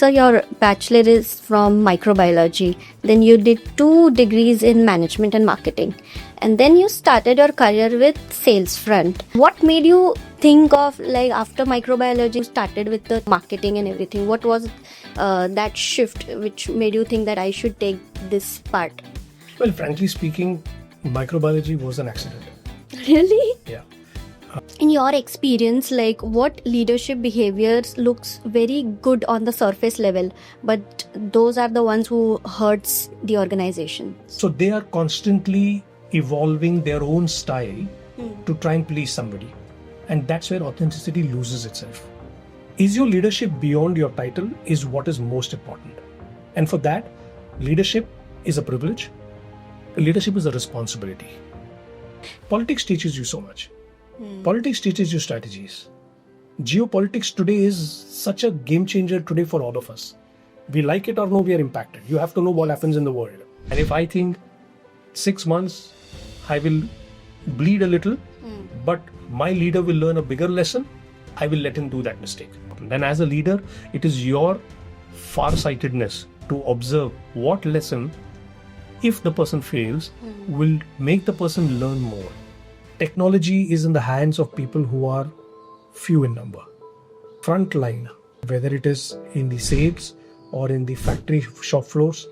So your bachelor is from microbiology. Then you did 2 degrees in management and marketing. And then you started your career with sales front. What made you think of, like, after microbiology you started with the marketing and everything? What was that shift which made you think that I should take this part? Well, frankly speaking, microbiology was an accident. Really? Yeah. In your experience, like, what leadership behaviors looks very good on the surface level, but those are the ones who hurts the organization? So they are constantly evolving their own style to try and please somebody. And that's where authenticity loses itself. Is your leadership beyond your title is what is most important. And for that, leadership is a privilege. Leadership is a responsibility. Politics teaches you so much. Politics teaches you strategies. Geopolitics today is such a game changer today for all of us. We like it or no, we are impacted. You have to know what happens in the world. And if I think 6 months, I will bleed a little, but my leader will learn a bigger lesson, I will let him do that mistake. Then as a leader, it is your farsightedness to observe what lesson, if the person fails, will make the person learn more. Technology is in the hands of people who are few in number. Frontline, whether it is in the sales or in the factory shop floors,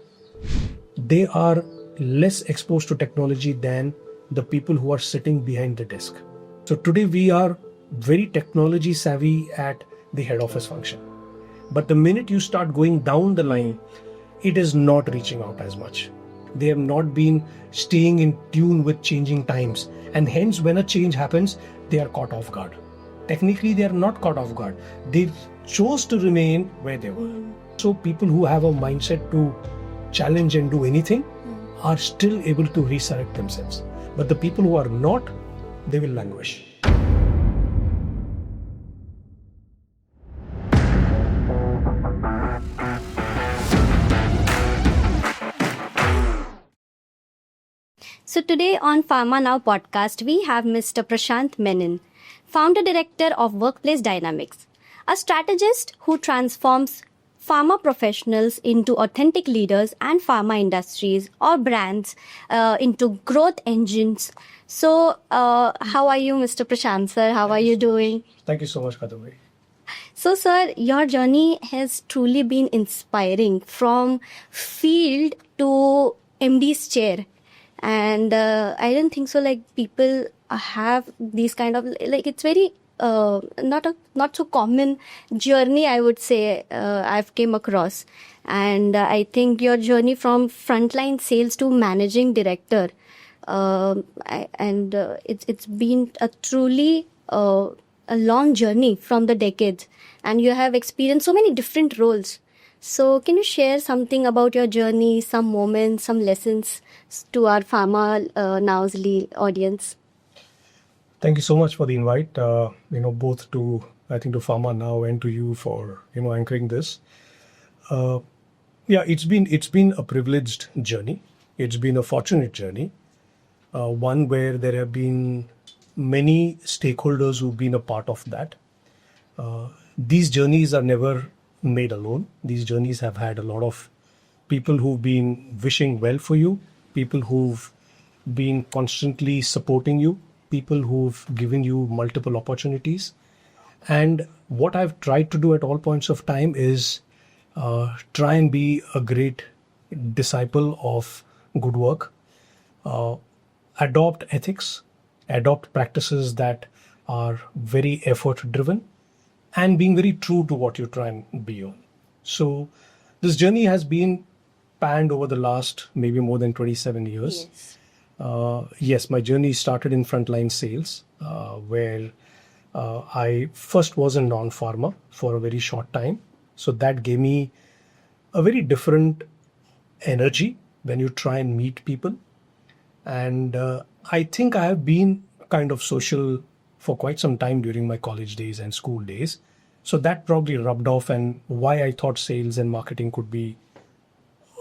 they are less exposed to technology than the people who are sitting behind the desk. So today we are very technology savvy at the head office function. But the minute you start going down the line, it is not reaching out as much. They have not been staying in tune with changing times. And hence, when a change happens, they are caught off guard. Technically, they are not caught off guard. They chose to remain where they were. So people who have a mindset to challenge and do anything are still able to resurrect themselves. But the people who are not, they will languish. So today on Pharma Now podcast, we have Mr. Prashant Menon, founder director of Workplace Dynamics, a strategist who transforms pharma professionals into authentic leaders and pharma industries or brands into growth engines. So how are you, Mr. Prashant, sir? How are you doing? Thank you so much, Kadamari. So, sir, your journey has truly been inspiring, from field to MD's chair. And I don't think so, like, people have these kind of, like, it's very not so common journey, I would say, I've came across. And I think your journey from frontline sales to managing director, it's been a truly a long journey from the decades, and you have experienced so many different roles. So can you share something about your journey, some moments, some lessons to our Pharma Now's audience? Thank you so much for the invite, both to, I think, to Pharma Now and to you for, anchoring this. It's been a privileged journey. It's been a fortunate journey. One where there have been many stakeholders who've been a part of that. These journeys are never made alone. These journeys have had a lot of people who've been wishing well for you, people who've been constantly supporting you, people who've given you multiple opportunities. And what I've tried to do at all points of time is try and be a great disciple of good work, adopt ethics, adopt practices that are very effort driven, and being very true to what you try and be on. So this journey has been panned over the last maybe more than 27 years. Yes, my journey started in frontline sales, where I first was in non-pharma for a very short time. So that gave me a very different energy when you try and meet people. And I think I have been kind of social for quite some time during my college days and school days. So that probably rubbed off, and why I thought sales and marketing could be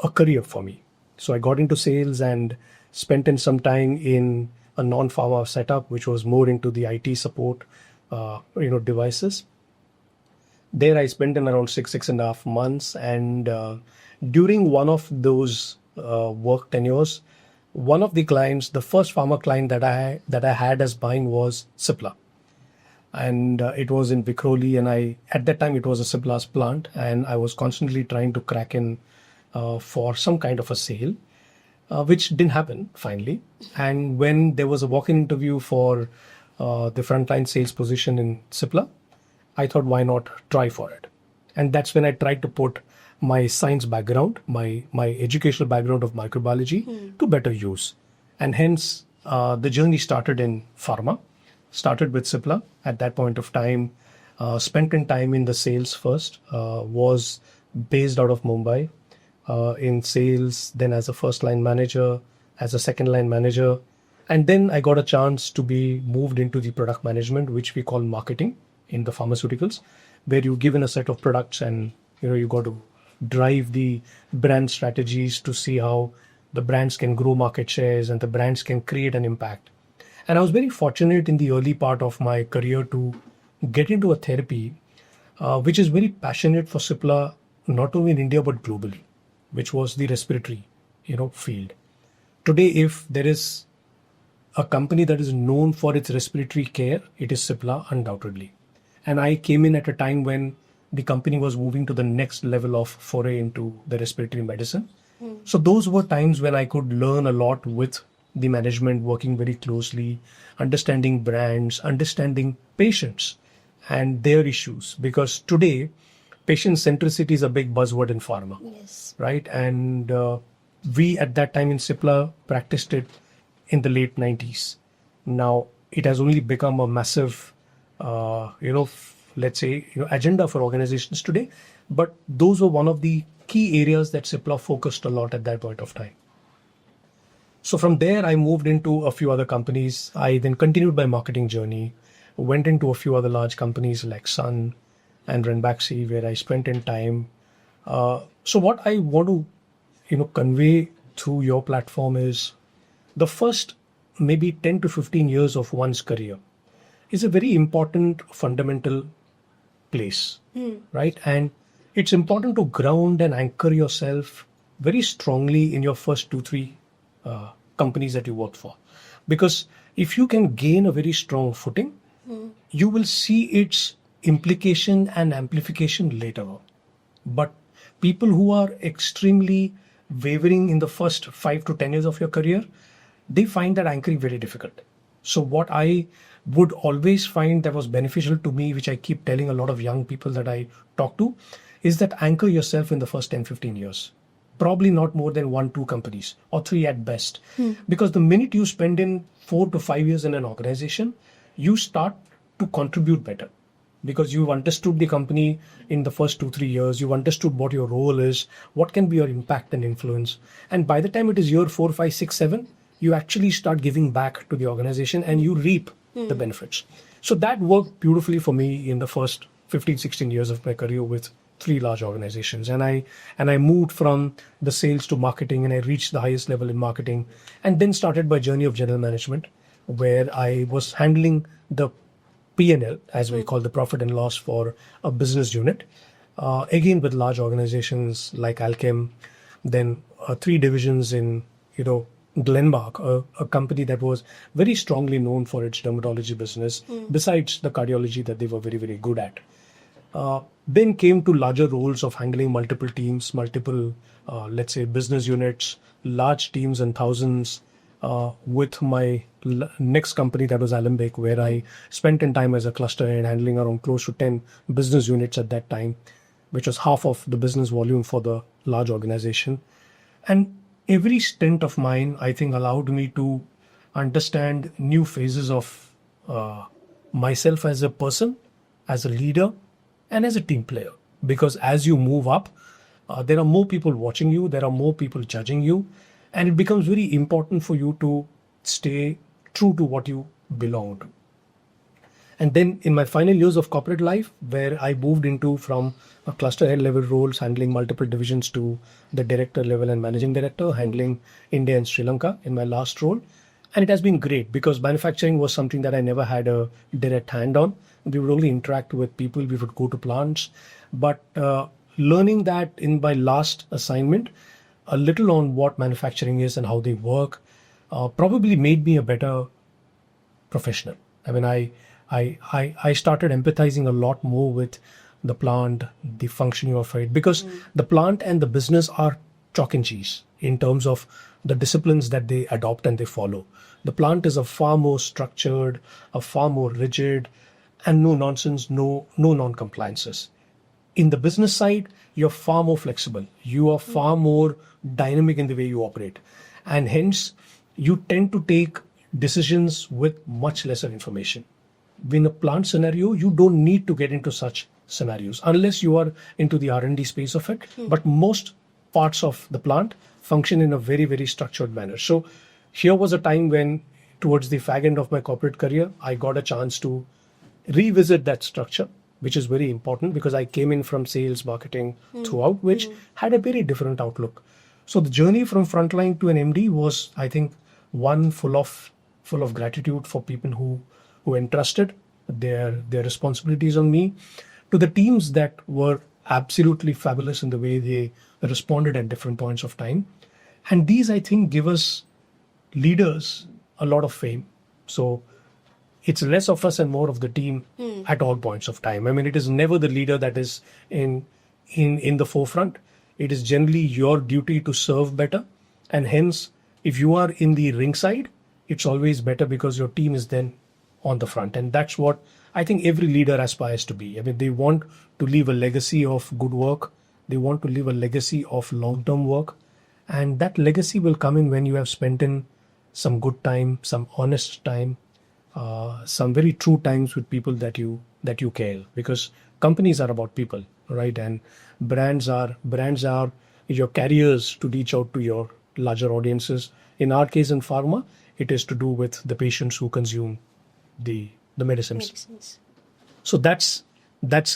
a career for me. So I got into sales and spent in some time in a non-pharma setup, which was more into the IT support, devices. There I spent in around 6.5 months, and during one of those work tenures, one of the clients, the first pharma client that I had as buying was Cipla, and it was in Vikhroli, and I at that time it was a Cipla's plant, and I was constantly trying to crack in for some kind of a sale, which didn't happen finally. And when there was a walk-in interview for the frontline sales position in Cipla, I thought, why not try for it? And that's when I tried to put my science background, my educational background of microbiology to better use. And hence, the journey started in pharma, started with Cipla at that point of time, spent in time in the sales first, was based out of Mumbai in sales, then as a first line manager, as a second line manager. And then I got a chance to be moved into the product management, which we call marketing in the pharmaceuticals, where you're given a set of products and you got to drive the brand strategies to see how the brands can grow market shares and the brands can create an impact. And I was very fortunate in the early part of my career to get into a therapy which is very passionate for Cipla, not only in India but globally, which was the respiratory field. Today, if there is a company that is known for its respiratory care, it is Cipla, undoubtedly. And I came in at a time when the company was moving to the next level of foray into the respiratory medicine. So those were times when I could learn a lot with the management, working very closely, understanding brands, understanding patients and their issues. Because today, patient centricity is a big buzzword in pharma. Yes. Right? And we at that time in Cipla practiced it in the late 90s. Now, it has only become a massive, let's say, agenda for organizations today. But those were one of the key areas that Cipla focused a lot at that point of time. So from there, I moved into a few other companies. I then continued my marketing journey, went into a few other large companies like Sun and Ranbaxy, where I spent in time. So what I want to, convey through your platform is the first maybe 10 to 15 years of one's career is a very important fundamental place, right? And it's important to ground and anchor yourself very strongly in your first 2-3 companies that you work for. Because if you can gain a very strong footing, you will see its implication and amplification later on. But people who are extremely wavering in the first 5 to 10 years of your career, they find that anchoring very difficult. So what I would always find that was beneficial to me, which I keep telling a lot of young people that I talk to, is that anchor yourself in the first 10-15 years. Probably not more than 1-2 companies or 3 at best. Because the minute you spend in 4 to 5 years in an organization, you start to contribute better. Because you've understood the company in the first 2-3 years, you've understood what your role is, what can be your impact and influence. And by the time it is year 4, 5, 6, 7, you actually start giving back to the organization and you reap the benefits. So that worked beautifully for me in the first 15, 16 years of my career with 3 large organizations. And I moved from the sales to marketing, and I reached the highest level in marketing, and then started my journey of general management, where I was handling the P&L, as we call the profit and loss for a business unit, again with large organizations like Alchem, then 3 divisions in Glenmark, a company that was very strongly known for its dermatology business, besides the cardiology that they were very, very good at. Then came to larger roles of handling multiple teams, multiple, let's say, business units, large teams and thousands, with my next company, that was Alembic, where I spent in time as a cluster head handling around close to 10 business units at that time, which was half of the business volume for the large organization. And every stint of mine, I think, allowed me to understand new phases of myself as a person, as a leader, and as a team player. Because as you move up, there are more people watching you, there are more people judging you, and it becomes very important for you to stay true to what you belong to. And then in my final years of corporate life, where I moved into from a cluster head level roles, handling multiple divisions, to the director level and managing director, handling India and Sri Lanka in my last role, And it has been great because manufacturing was something that I never had a direct hand on. We would only interact with people, we would go to plants. But learning that in my last assignment, a little on what manufacturing is and how they work, probably made me a better professional. I mean, I started empathizing a lot more with the plant, the functioning of it, because the plant and the business are chalk and cheese in terms of the disciplines that they adopt and they follow. The plant is a far more structured, a far more rigid, and no nonsense, no non-compliances. In the business side, you're far more flexible. You are far more dynamic in the way you operate. And hence, you tend to take decisions with much lesser information. In a plant scenario, you don't need to get into such scenarios unless you are into the R&D space of it. But most parts of the plant function in a very, very structured manner. So here was a time when, towards the fag end of my corporate career, I got a chance to revisit that structure, which is very important because I came in from sales marketing throughout, which had a very different outlook. So the journey from Frontline to an MD was, I think, one full of gratitude for people who entrusted their responsibilities on me, to the teams that were absolutely fabulous in the way they responded at different points of time. And these, I think, give us leaders a lot of fame. So it's less of us and more of the team at all points of time. I mean, it is never the leader that is in the forefront. It is generally your duty to serve better. And hence, if you are in the ring side, it's always better because your team is then on the front. And that's what I think every leader aspires to be. I mean, they want to leave a legacy of good work. They want to leave a legacy of long-term work. And that legacy will come in when you have spent in some good time, some honest time, some very true times with people that you care, because companies are about people, right? And brands are your carriers to reach out to your larger audiences. In our case, in pharma, it is to do with the patients who consume the medicines. So that's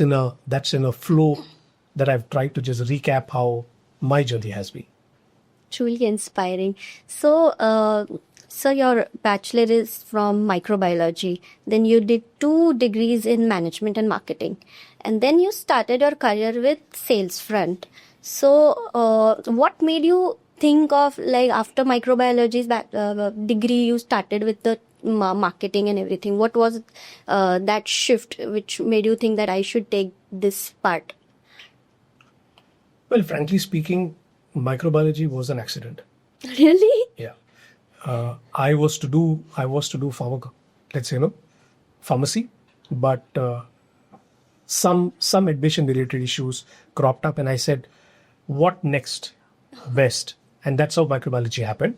in a flow that I've tried to just recap how my journey has been. Truly inspiring. So your bachelor is from microbiology. Then you did 2 degrees in management and marketing. And then you started your career with sales front. So what made you think of, like, after microbiology's degree, you started with the marketing and everything? What was that shift which made you think that I should take this part? Well, frankly speaking, microbiology was an accident. Really? Yeah. I was to do pharmacy, but some admission related issues cropped up, and I said, what next best? And that's how microbiology happened.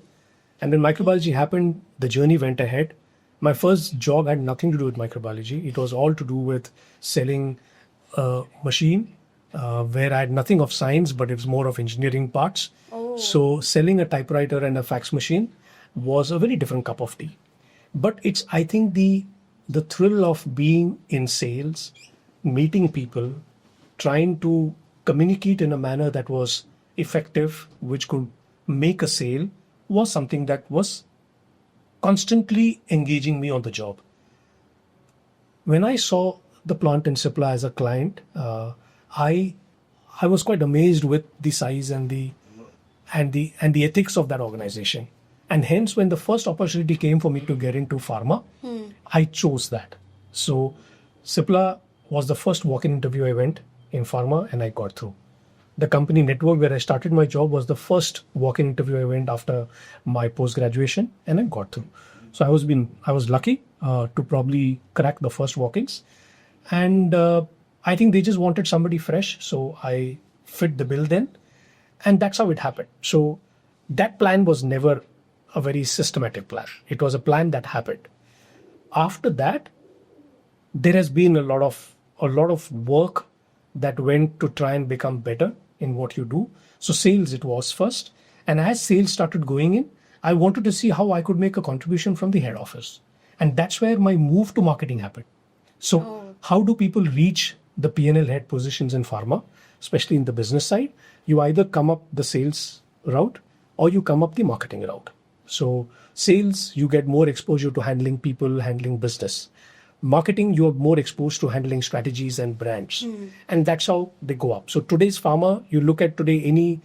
And when microbiology happened, the journey went ahead. My first job had nothing to do with microbiology. It was all to do with selling a machine where I had nothing of science, but it was more of engineering parts. So selling a typewriter and a fax machine was a very different cup of tea. But it's, I think, the thrill of being in sales, meeting people, trying to communicate in a manner that was effective, which could make a sale, was something that was constantly engaging me on the job. When I saw the plant in Cipla as a client, I was quite amazed with the size and the ethics of that organization. And hence, when the first opportunity came for me to get into pharma, I chose that. So Cipla was the first walk-in interview I went in pharma, and I got through. The company network where I started my job was the first walk-in interview I went after my post-graduation, and I got through. So I was lucky to probably crack the first walk-ins. And I think they just wanted somebody fresh, so I fit the bill then. And that's how it happened. So that plan was never a very systematic plan. It was a plan that happened. After that, there has been a lot of work that went to try and become better in what you do. So sales, it was first. And as sales started going in, I wanted to see how I could make a contribution from the head office. And that's where my move to marketing happened. So how do people reach the P&L head positions in pharma, especially in the business side? You either come up the sales route or you come up the marketing route. So sales, you get more exposure to handling people, handling business. Marketing, you are more exposed to handling strategies and brands. And that's how they go up. So today's pharma, you look at today any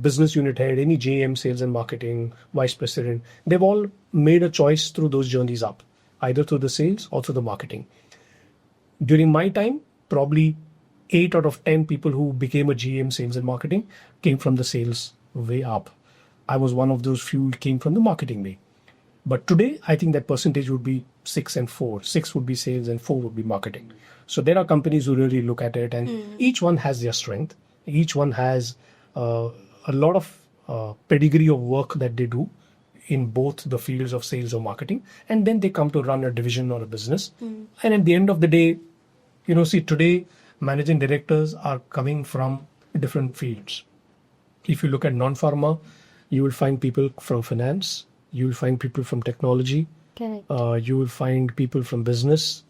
business unit head, any GM, sales and marketing, vice president, they've all made a choice through those journeys up, either through the sales or through the marketing. During my time, probably 8 out of 10 people who became a GM, sales and marketing, came from the sales way up. I was one of those few who came from the marketing way. But today, I think that percentage would be 6 and 4. 6 would be sales and 4 would be marketing. So there are companies who really look at it, and each one has their strength. Each one has a lot of pedigree of work that they do in both the fields of sales or marketing. And then they come to run a division or a business. And at the end of the day, see, today, managing directors are coming from different fields. If you look at non-pharma, you will find people from finance, you will find people from technology, you will find people from business,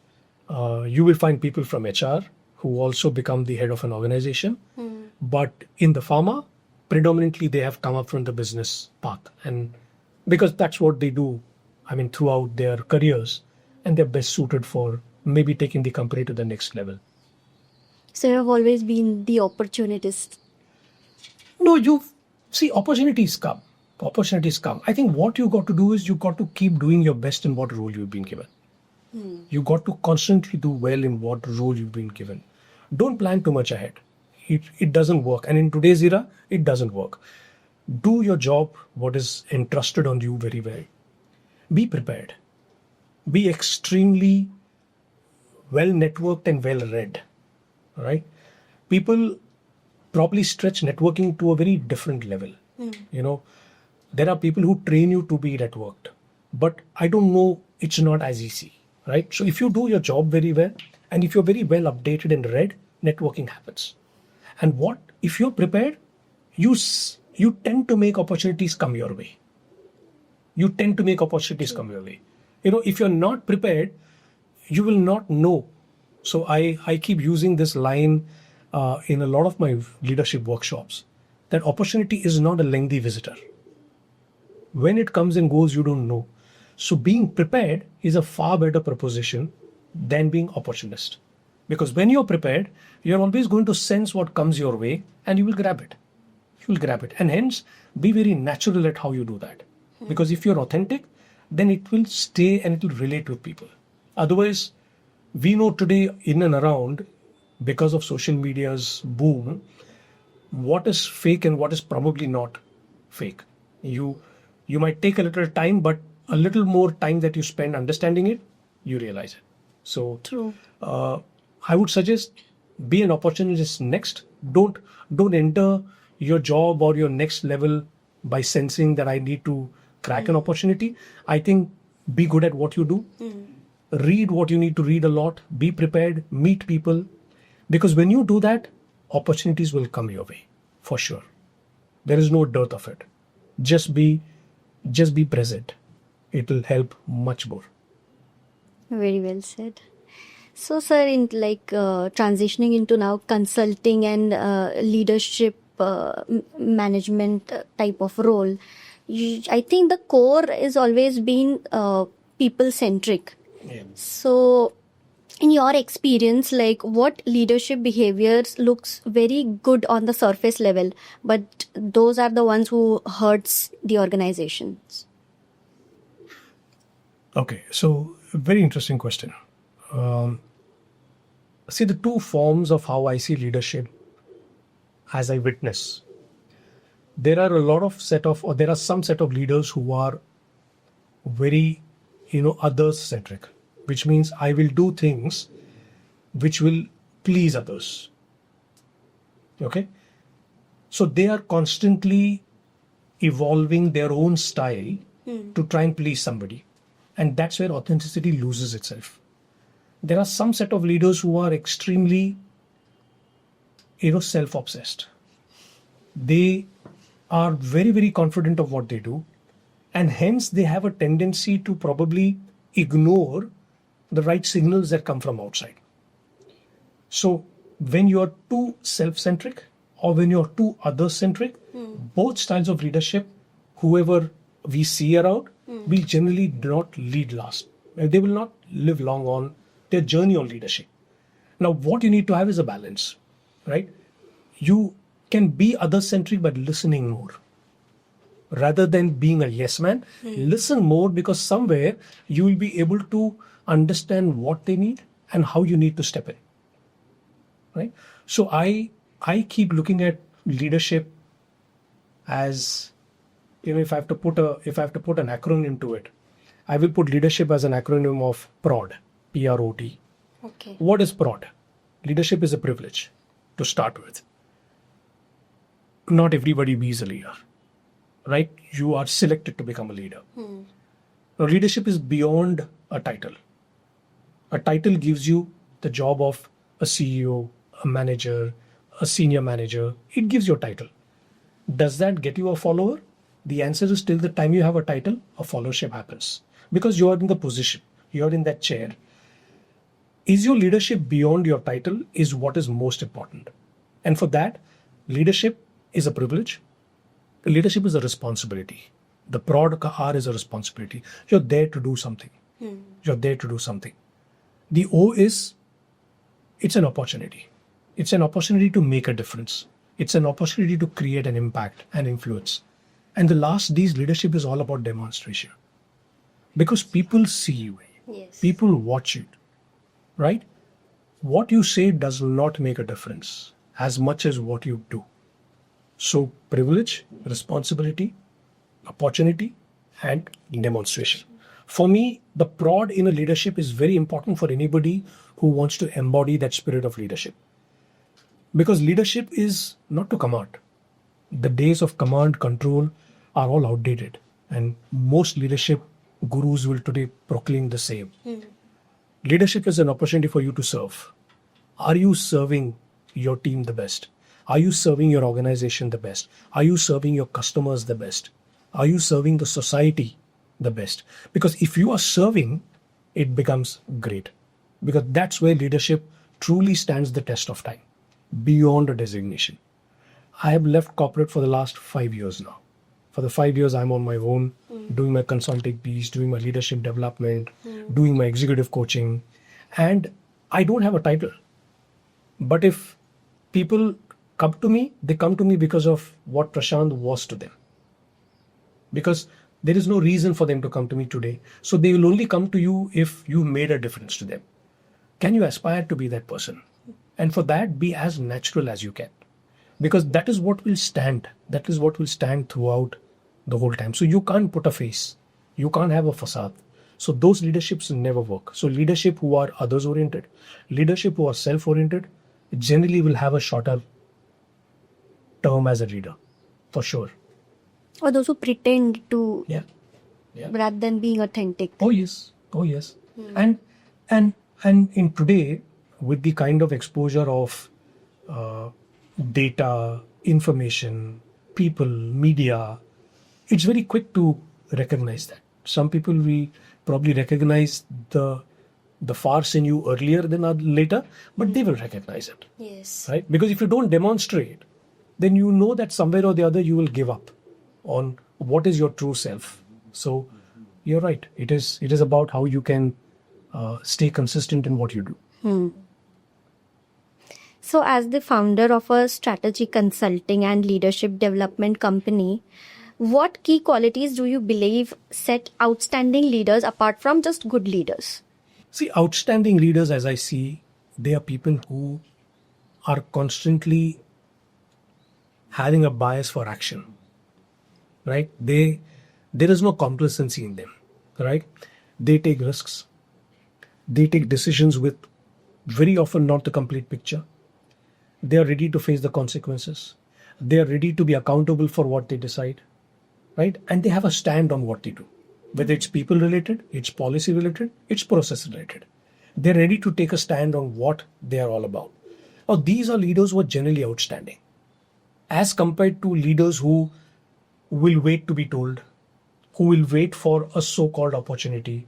you will find people from HR who also become the head of an organization. But in the pharma, predominantly they have come up from the business path. And because that's what they do, throughout their careers, and they're best suited for maybe taking the company to the next level. So you have always been the opportunist. No, opportunities come. Opportunities come. I think what you got to do is you got to keep doing your best in what role you've been given. You got to constantly do well in what role you've been given. Don't plan too much ahead. It doesn't work. And in today's era, it doesn't work. Do your job, what is entrusted on you very well. Be prepared. Be extremely well networked and well read. All right? People probably stretch networking to a very different level. There are people who train you to be networked, but I don't know, it's not as easy, right? So if you do your job very well, and if you're very well updated and read, networking happens. And if you're prepared, you tend to make opportunities come your way. If you're not prepared, you will not know. So I keep using this line in a lot of my leadership workshops, that opportunity is not a lengthy visitor. When it comes and goes, you don't know. So being prepared is a far better proposition than being opportunist. Because when you're prepared, you're always going to sense what comes your way and you will grab it. And hence, be very natural at how you do that. Because if you're authentic, then it will stay and it will relate with people. Otherwise, we know today in and around, because of social media's boom, what is fake and what is probably not fake. You might take a little time, but a little more time that you spend understanding it, you realize it. So True. I would suggest be an opportunist next. Don't enter your job or your next level by sensing that I need to crack an opportunity. I think be good at what you do. Read what you need to read a lot. Be prepared. Meet people. Because when you do that, opportunities will come your way, for sure. There is no dearth of it. Just be present. It will help much more. Very well said. So, sir, in transitioning into now consulting and leadership management type of role, I think the core is always been people-centric. Yeah. So, in your experience, what leadership behaviors looks very good on the surface level, but those are the ones who hurts the organizations? Okay, so very interesting question. See, the two forms of how I see leadership as I witness, there are some set of leaders who are very, others centric, which means I will do things which will please others. Okay. So they are constantly evolving their own style to try and please somebody. And that's where authenticity loses itself. There are some set of leaders who are extremely, self-obsessed. They are very, very confident of what they do. And hence they have a tendency to probably ignore the right signals that come from outside. So when you're too self-centric or when you're too other-centric, both styles of leadership, whoever we see around will generally do not lead last. They will not live long on their journey on leadership. Now, what you need to have is a balance, right? You can be other-centric but listening more. Rather than being a yes man, listen more, because somewhere you will be able to understand what they need and how you need to step in. Right? So I keep looking at leadership as, if I have to put an acronym to it, I will put leadership as an acronym of PROD, P-R-O-D. Okay. What is PROD? Leadership is a privilege to start with. Not everybody is a leader, right? You are selected to become a leader. Now, leadership is beyond a title. A title gives you the job of a CEO, a manager, a senior manager. It gives you a title. Does that get you a follower? The answer is, till the time you have a title, a followership happens. Because you are in the position, you are in that chair. Is your leadership beyond your title is what is most important. And for that, leadership is a privilege. Leadership is a responsibility. The PROD R is a responsibility. You're there to do something. You're there to do something. The O is, it's an opportunity. It's an opportunity to make a difference. It's an opportunity to create an impact and influence. And the last D's, leadership, is all about demonstration. Because people see you. Yes. People watch it. Right? What you say does not make a difference as much as what you do. So privilege, responsibility, opportunity, and demonstration. For me, the PROD in a leadership is very important for anybody who wants to embody that spirit of leadership. Because leadership is not to command. The days of command, control are all outdated. And most leadership gurus will today proclaim the same. Leadership is an opportunity for you to serve. Are you serving your team the best? Are you serving your organization the best? Are you serving your customers the best? Are you serving the society the best? Because if you are serving, it becomes great. Because that's where leadership truly stands the test of time, beyond a designation. I have left corporate for the last 5 years now. For the 5 years, I'm on my own, doing my consulting piece, doing my leadership development, doing my executive coaching. And I don't have a title. But if people come to me, they come to me because of what Prashant was to them. Because there is no reason for them to come to me today. So they will only come to you if you made a difference to them. Can you aspire to be that person? And for that, be as natural as you can. Because that is what will stand. That is what will stand throughout the whole time. So you can't put a face. You can't have a facade. So those leaderships never work. So leadership who are others-oriented, leadership who are self-oriented, generally will have a shorter term as a leader, for sure. Or those who pretend to, Yeah. rather than being authentic. Oh yes. And in today, with the kind of exposure of data, information, people, media, it's very quick to recognize that. Some people we probably recognize the farce in you earlier than later, but they will recognize it. Yes. Right? Because if you don't demonstrate, then you know that somewhere or the other you will give up on what is your true self. So you're right. It is about how you can stay consistent in what you do. So as the founder of a strategy consulting and leadership development company, what key qualities do you believe set outstanding leaders apart from just good leaders? See, outstanding leaders, as I see, they are people who are constantly having a bias for action, right? There is no complacency in them, right? They take risks. They take decisions with very often not the complete picture. They are ready to face the consequences. They are ready to be accountable for what they decide, right? And they have a stand on what they do. Whether it's people related, it's policy related, it's process related. They're ready to take a stand on what they are all about. Now, these are leaders who are generally outstanding, as compared to leaders who will wait to be told, who will wait for a so-called opportunity,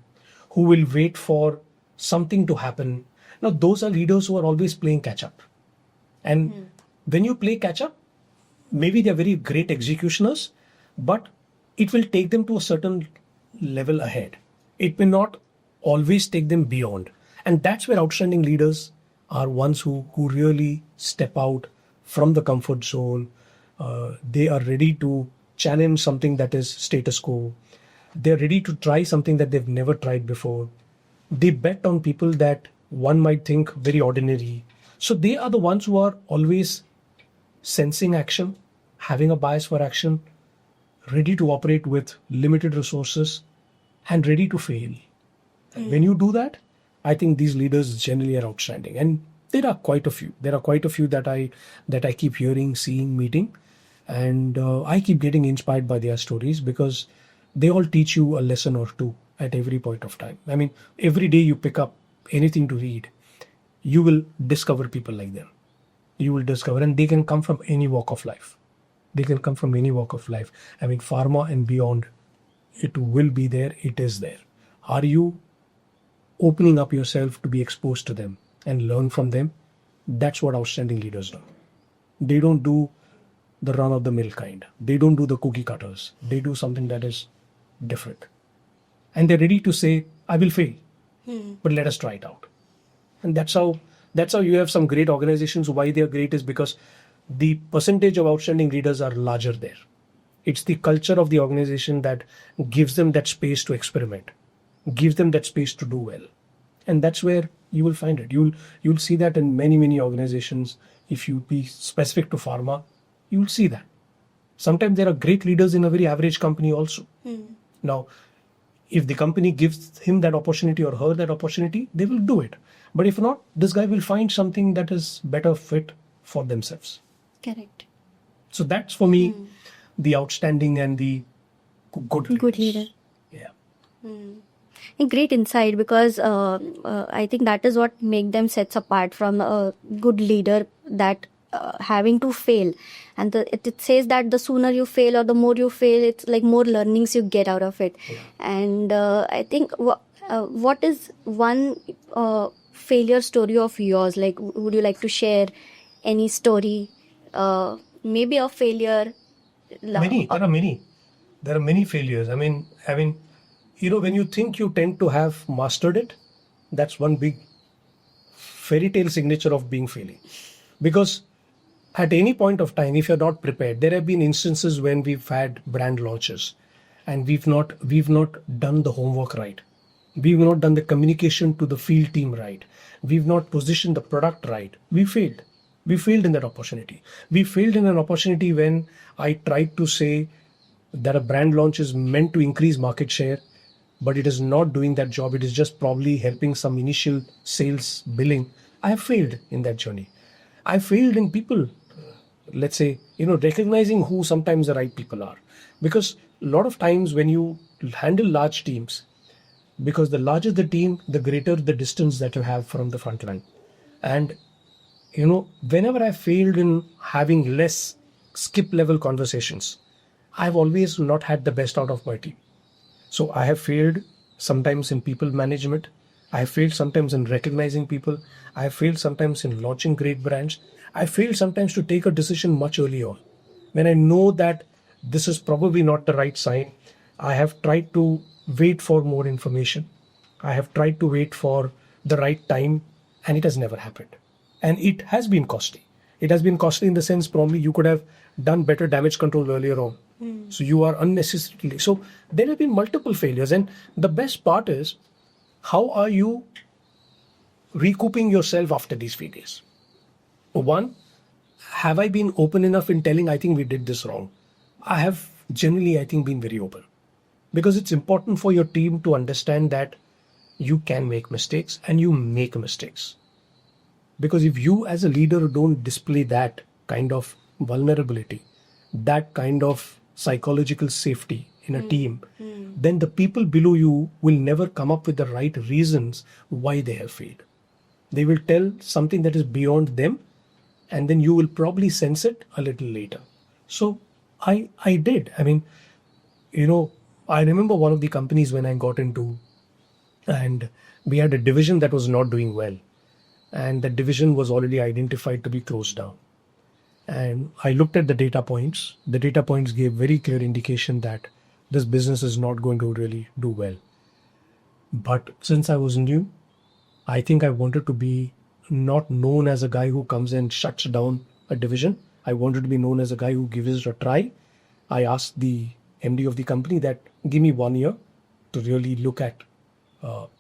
who will wait for something to happen. Now, those are leaders who are always playing catch-up. And when you play catch-up, maybe they're very great executioners, but it will take them to a certain level ahead. It may not always take them beyond. And that's where outstanding leaders are ones who really step out from the comfort zone. They are ready to challenge something that is status quo. They're ready to try something that they've never tried before. They bet on people that one might think very ordinary. So they are the ones who are always sensing action, having a bias for action, ready to operate with limited resources, and ready to fail. When you do that, I think these leaders generally are outstanding. And there are quite a few. There are quite a few that I keep hearing, seeing, meeting. And I keep getting inspired by their stories because they all teach you a lesson or two at every point of time. I mean, every day you pick up anything to read, you will discover people like them. You will discover, and they can come from any walk of life. They can come from any walk of life. I mean, pharma and beyond, it will be there. It is there. Are you opening up yourself to be exposed to them and learn from them? That's what outstanding leaders do. They don't do the run of the mill kind. They don't do the cookie cutters. They do something that is different. And they're ready to say, I will fail, but let us try it out. And that's how you have some great organizations. Why they are great is because the percentage of outstanding leaders are larger there. It's the culture of the organization that gives them that space to experiment, gives them that space to do well. And that's where you will find it. You'll see that in many, many organizations. If you be specific to pharma, you'll see that. Sometimes there are great leaders in a very average company also. Now, if the company gives him that opportunity or her that opportunity, they will do it. But if not, this guy will find something that is better fit for themselves. Correct. So that's for me the outstanding and the good leaders. Good leader. Yeah. A great insight, because I think that is what make them sets apart from a good leader, that having to fail. And it says that the sooner you fail or the more you fail, it's like more learnings you get out of it. Yeah. And I think what is one failure story of yours? Like, would you like to share any story? Maybe a failure. Many. There are many failures. I mean, when you think you tend to have mastered it, that's one big fairy tale signature of being failing. Because at any point of time, if you're not prepared, there have been instances when we've had brand launches and we've not done the homework right. We've not done the communication to the field team right. We've not positioned the product right. We failed. We failed in that opportunity. We failed in an opportunity when I tried to say that a brand launch is meant to increase market share, but it is not doing that job. It is just probably helping some initial sales billing. I have failed in that journey. I failed in people, let's say, recognizing who sometimes the right people are. Because a lot of times when you handle large teams, because the larger the team, the greater the distance that you have from the front line. And whenever I failed in having less skip level conversations, I've always not had the best out of my team. So I have failed sometimes in people management. I have failed sometimes in recognizing people. I have failed sometimes in launching great brands. I failed sometimes to take a decision much earlier on. When I know that this is probably not the right sign, I have tried to wait for more information. I have tried to wait for the right time, and it has never happened. And it has been costly. It has been costly in the sense probably you could have done better damage control earlier on. So you are unnecessarily. So there have been multiple failures. And the best part is, how are you recouping yourself after these failures? One, have I been open enough in telling, I think we did this wrong? I have generally, I think, been very open. Because it's important for your team to understand that you can make mistakes and you make mistakes. Because if you as a leader don't display that kind of vulnerability, that kind of psychological safety in a team, then the people below you will never come up with the right reasons why they have failed. They will tell something that is beyond them, and then you will probably sense it a little later. So I did. I mean, I remember one of the companies when I got into, and we had a division that was not doing well. And the division was already identified to be closed down. And I looked at the data points. The data points gave very clear indication that this business is not going to really do well. But since I was new, I think I wanted to be not known as a guy who comes and shuts down a division. I wanted to be known as a guy who gives it a try. I asked the MD of the company that give me 1 year to really look at,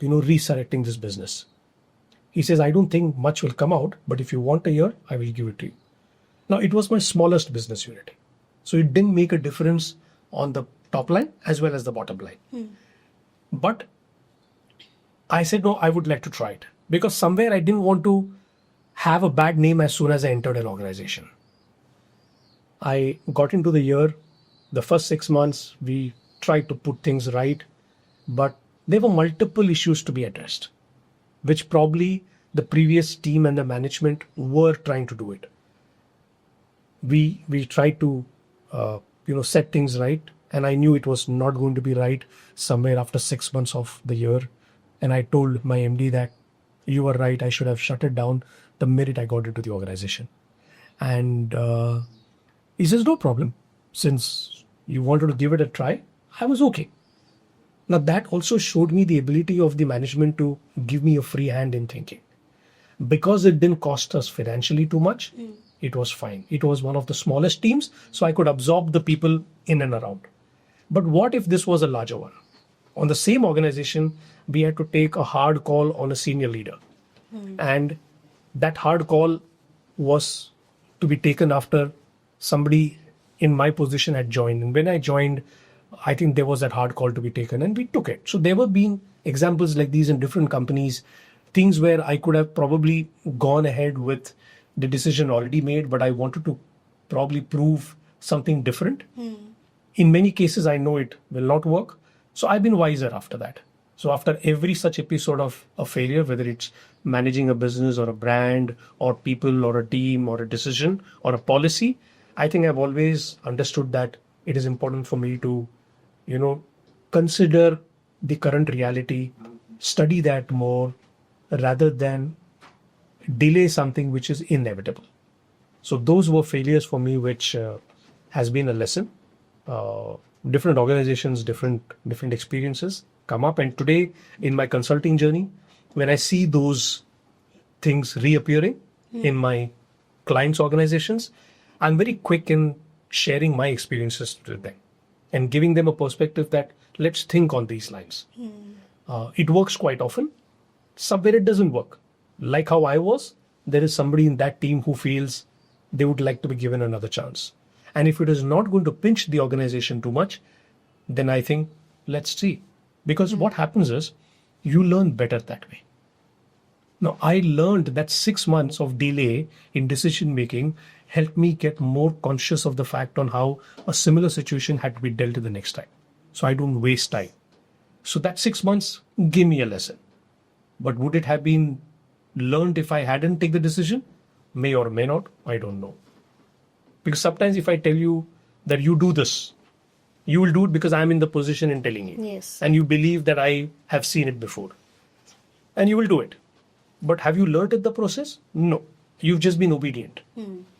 resurrecting this business. He says, I don't think much will come out, but if you want a year, I will give it to you. Now, it was my smallest business unit. So it didn't make a difference on the top line as well as the bottom line. But I said, no, I would like to try it. Because somewhere I didn't want to have a bad name as soon as I entered an organization. I got into the year, the first 6 months, we tried to put things right, but there were multiple issues to be addressed, which probably the previous team and the management were trying to do it. We tried to, set things right, and I knew it was not going to be right somewhere after 6 months of the year. And I told my MD that you were right, I should have shut it down the minute I got into the organization. And he says, no problem. Since you wanted to give it a try, I was okay. Now that also showed me the ability of the management to give me a free hand in thinking. Because it didn't cost us financially too much, it was fine. It was one of the smallest teams, so I could absorb the people in and around. But what if this was a larger one? On the same organization, we had to take a hard call on a senior leader. And that hard call was to be taken after somebody in my position had joined. And when I joined, I think there was that hard call to be taken and we took it. So there were being examples like these in different companies, things where I could have probably gone ahead with the decision already made, but I wanted to probably prove something different. In many cases, I know it will not work. So I've been wiser after that. So after every such episode of a failure, whether it's managing a business or a brand or people or a team or a decision or a policy, I think I've always understood that it is important for me to, consider the current reality, study that more rather than delay something which is inevitable. So those were failures for me, which has been a lesson. Different organizations, different experiences come up. And today in my consulting journey, when I see those things reappearing in my clients' organizations, I'm very quick in sharing my experiences with them and giving them a perspective that let's think on these lines. It works quite often. Somewhere it doesn't work. Like how I was, there is somebody in that team who feels they would like to be given another chance. And if it is not going to pinch the organization too much, then I think let's see. Because what happens is you learn better that way. Now, I learned that 6 months of delay in decision making helped me get more conscious of the fact on how a similar situation had to be dealt with the next time. So I don't waste time. So that 6 months gave me a lesson. But would it have been learned if I hadn't taken the decision? May or may not, I don't know. Because sometimes if I tell you that you do this, you will do it because I'm in the position in telling you. Yes. And you believe that I have seen it before. And you will do it. But have you learned it the process? No. You've just been obedient.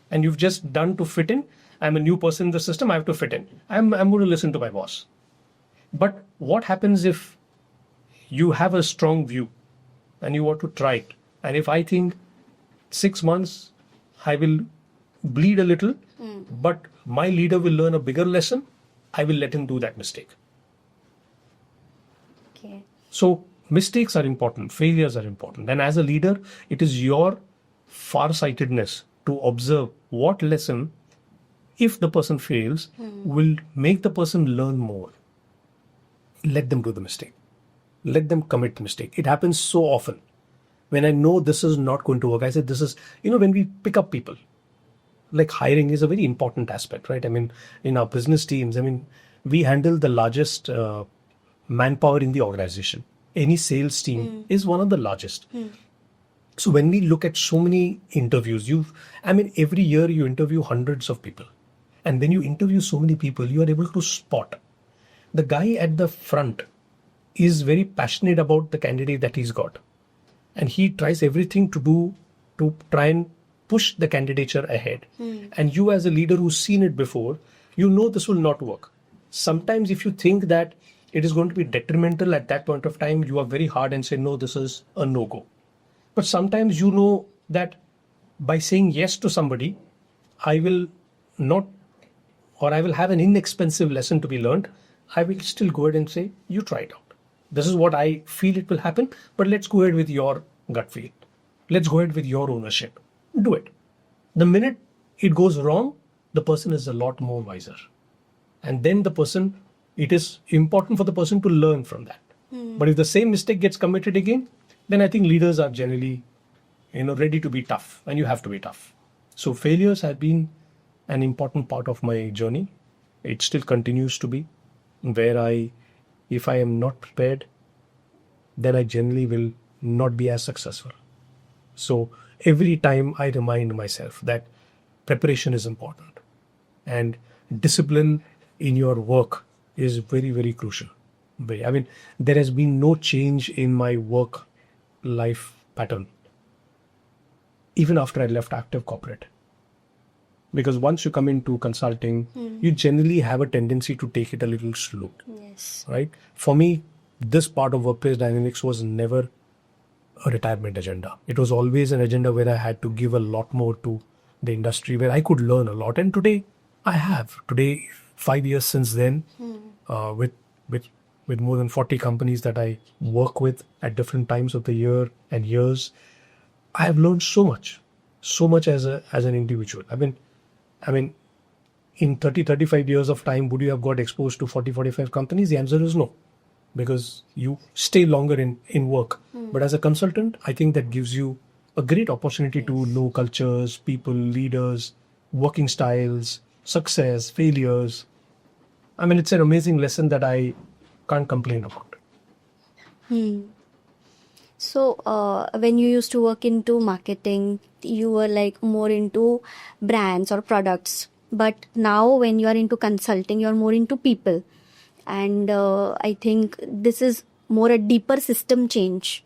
And you've just done to fit in. I'm a new person in the system, I have to fit in. I'm going to listen to my boss. But what happens if you have a strong view and you want to try it? And if I think 6 months, I will bleed a little, but my leader will learn a bigger lesson, I will let him do that mistake. Okay. So mistakes are important, failures are important. And as a leader, it is your farsightedness to observe what lesson, if the person fails, will make the person learn more. Let them do the mistake. Let them commit the mistake. It happens so often. When I know this is not going to work, I said this is, when we pick up people, like hiring is a very important aspect, right? I mean, in our business teams, we handle the largest manpower in the organization. Any sales team is one of the largest. So when we look at so many interviews, every year you interview hundreds of people. And when you interview so many people, you are able to spot. The guy at the front is very passionate about the candidate that he's got. And he tries everything to try and push the candidature ahead. And you as a leader who's seen it before, this will not work. sometimes if you think that it is going to be detrimental at that point of time, you are very hard and say, no, this is a no-go. But sometimes you know that by saying yes to somebody, I will not, or I will have an inexpensive lesson to be learned. I will still go ahead and say, you try it out. This is what I feel it will happen, but let's go ahead with your gut feel. Let's go ahead with your ownership. Do it. The minute it goes wrong, the person is a lot more wiser. And then it is important for the person to learn from that. But if the same mistake gets committed again, then I think leaders are generally, ready to be tough, and you have to be tough. So failures have been an important part of my journey. It still continues to be, where if I am not prepared, then I generally will not be as successful. So every time I remind myself that preparation is important and discipline in your work is very, very crucial. I mean, there has been no change in my work life pattern, even after I left active corporate. Because once you come into consulting, you generally have a tendency to take it a little slow. Yes. Right? For me, this part of workplace dynamics was never a retirement agenda. It was always an agenda where I had to give a lot more to the industry, where I could learn a lot. And today, I have. Today, 5 years since then, with more than 40 companies that I work with at different times of the year and years, I have learned so much as an individual. I mean, in 35 years of time, would you have got exposed to 45 companies? The answer is no, because you stay longer in work. But as a consultant, I think that gives you a great opportunity to know cultures, people, leaders, working styles, success, failures. I mean, it's an amazing lesson that I can't complain about. So when you used to work into marketing, you were like more into brands or products. But now when you are into consulting, you're more into people. And I think this is more a deeper system change.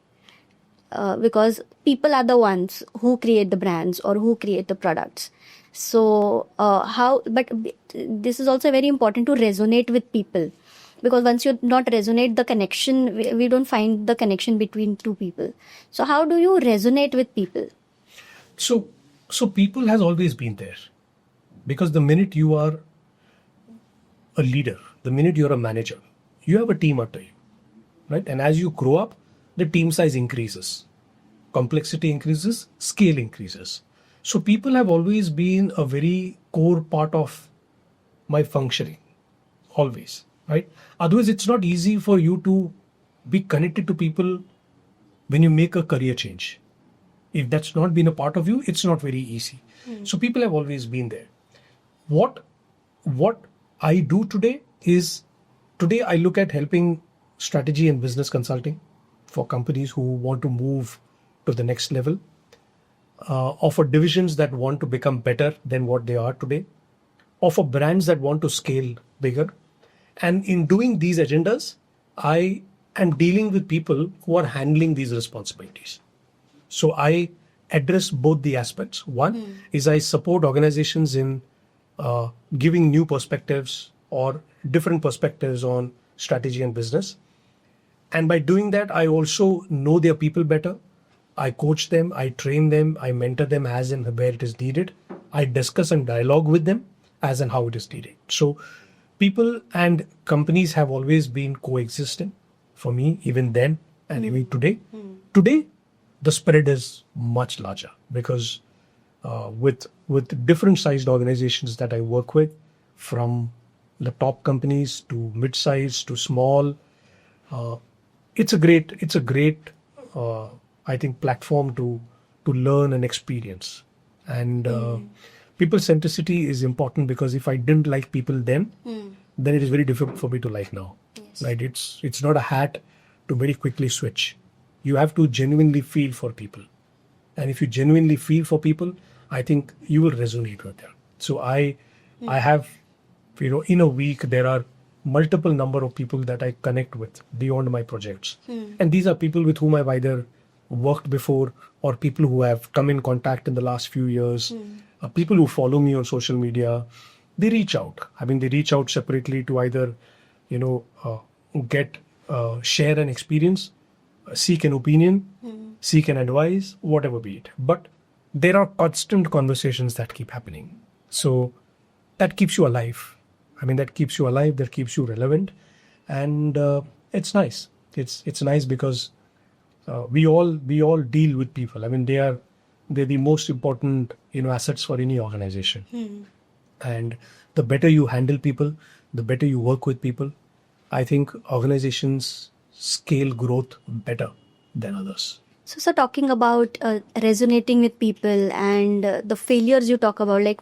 Because people are the ones who create the brands or who create the products. So but this is also very important to resonate with people, because once you not resonate the connection, we don't find the connection between two people. So how do you resonate with people? So people has always been there, because the minute you are a leader, the minute you're a manager, you have a team under you, right? And as you grow up, the team size increases, complexity increases, scale increases. So people have always been a very core part of my functioning, always, right? Otherwise, it's not easy for you to be connected to people when you make a career change. If that's not been a part of you, it's not very easy. So people have always been there. What I do today is, today I look at helping strategy and business consulting for companies who want to move to the next level, or for divisions that want to become better than what they are today, or for brands that want to scale bigger. And in doing these agendas, I am dealing with people who are handling these responsibilities. So I address both the aspects. One is I support organizations in giving new perspectives or different perspectives on strategy and business. And by doing that, I also know their people better. I coach them, I train them, I mentor them as and where it is needed. I discuss and dialogue with them as and how it is needed. So people and companies have always been coexisting for me, even then and even today. Today, the spread is much larger, because with different sized organizations that I work with, from the top companies to mid-size to small, it's a great I think platform to learn and experience. And people centricity is important, because if I didn't like people then it is very difficult for me to like now. Yes. Right? It's not a hat to very quickly switch. You have to genuinely feel for people. And if you genuinely feel for people, I think you will resonate with them. So I have, in a week, there are multiple number of people that I connect with beyond my projects. And these are people with whom I've either worked before, or people who have come in contact in the last few years, people who follow me on social media, they reach out. I mean, they reach out separately to either, share an experience, seek an opinion, seek an advice, whatever be it. But there are constant conversations that keep happening. So that keeps you alive. I mean, that keeps you alive, that keeps you relevant. And it's nice. It's nice because we all deal with people. I mean, they're the most important assets for any organization. And the better you handle people, the better you work with people, I think organizations scale growth better than others. So talking about resonating with people and the failures you talk about, like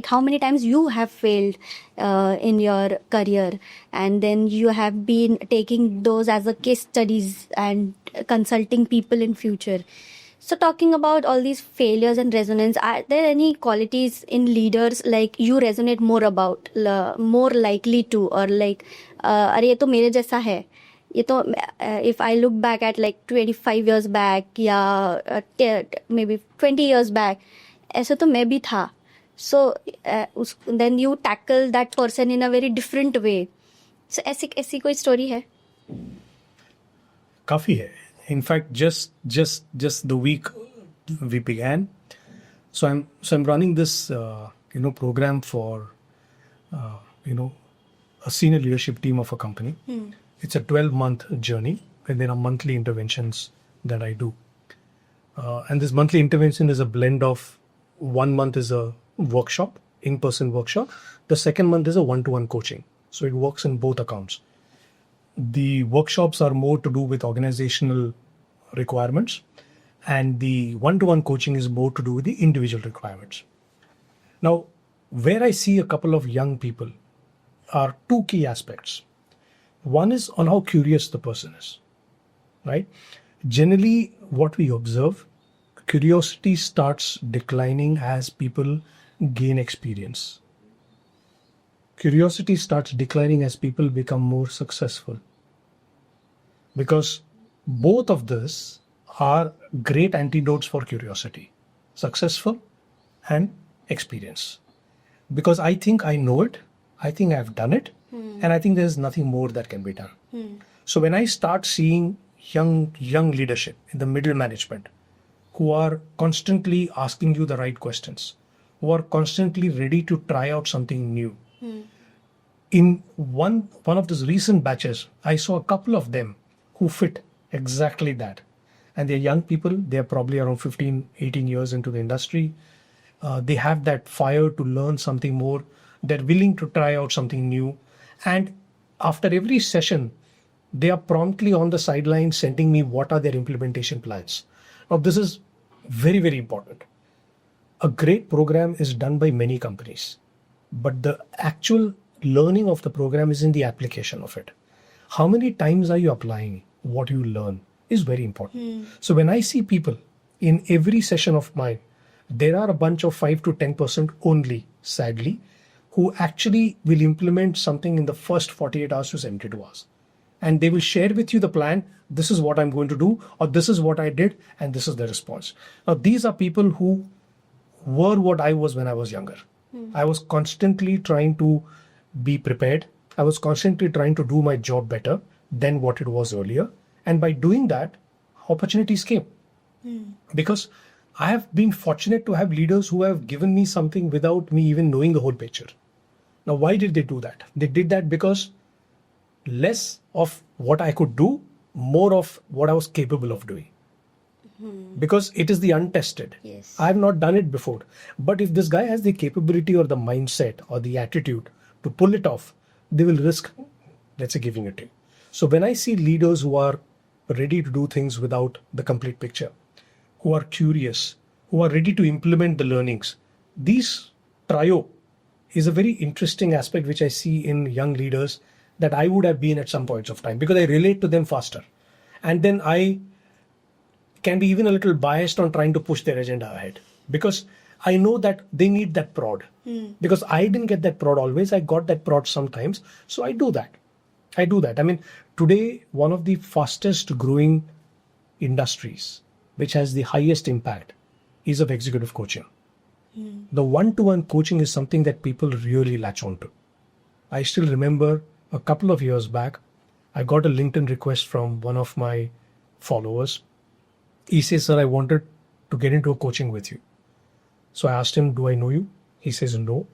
how many times you have failed in your career, and then you have been taking those as a case studies and consulting people in future. So talking about all these failures and resonance, are there any qualities in leaders like you resonate more about, more likely to, or like, अरे ये तो मेरे जैसा है, ये तो if I look back at like 25 years back या maybe 20 years back, ऐसा तो मैं भी था. So then you tackle that person in a very different way. So ऐसी कोई story है? काफी है. In fact, just the week we began, so I'm running this program for a senior leadership team of a company. It's a 12-month journey, and there are monthly interventions that I do. And this monthly intervention is a blend of 1 month is a workshop, in-person workshop. The second month is a one-to-one coaching. So it works in both accounts. The workshops are more to do with organizational requirements, and the one-to-one coaching is more to do with the individual requirements. Now, where I see a couple of young people are two key aspects. One is on how curious the person is, right? Generally, what we observe, curiosity starts declining as people gain experience. Curiosity starts declining as people become more successful. Because both of this are great antidotes for curiosity, successful and experience. Because I think I know it, I think I've done it, and I think there's nothing more that can be done. So when I start seeing young leadership in the middle management who are constantly asking you the right questions, who are constantly ready to try out something new. In one of those recent batches, I saw a couple of them who fit exactly that. And they're young people, they're probably around 15, 18 years into the industry. They have that fire to learn something more. They're willing to try out something new. And after every session, they are promptly on the sidelines sending me what are their implementation plans. Now, this is very, very important. A great program is done by many companies, but the actual learning of the program is in the application of it. How many times are you applying what you learn is very important. So when I see people in every session of mine, there are a bunch of 5 to 10% only, sadly, who actually will implement something in the first 48 hours to 72 hours. And they will share with you the plan. This is what I'm going to do, or this is what I did, and this is the response. Now, these are people who were what I was when I was younger. I was constantly trying to be prepared. I was constantly trying to do my job better than what it was earlier. And by doing that, opportunities came. Because I have been fortunate to have leaders who have given me something without me even knowing the whole picture. Now, why did they do that? They did that because less of what I could do, more of what I was capable of doing. Because it is the untested. Yes. I have not done it before. But if this guy has the capability or the mindset or the attitude to pull it off, they will risk, let's say, giving it to you. So when I see leaders who are ready to do things without the complete picture, who are curious, who are ready to implement the learnings, these trio is a very interesting aspect which I see in young leaders that I would have been at some points of time, because I relate to them faster. And then I can be even a little biased on trying to push their agenda ahead, because I know that they need that prod. Because I didn't get that prod always. I got that prod sometimes. So I do that. I mean, today, one of the fastest growing industries, which has the highest impact, is of executive coaching. The one-to-one coaching is something that people really latch onto. I still remember a couple of years back, I got a LinkedIn request from one of my followers. He says, "Sir, I wanted to get into a coaching with you." So I asked him, "Do I know you?" He says, "No."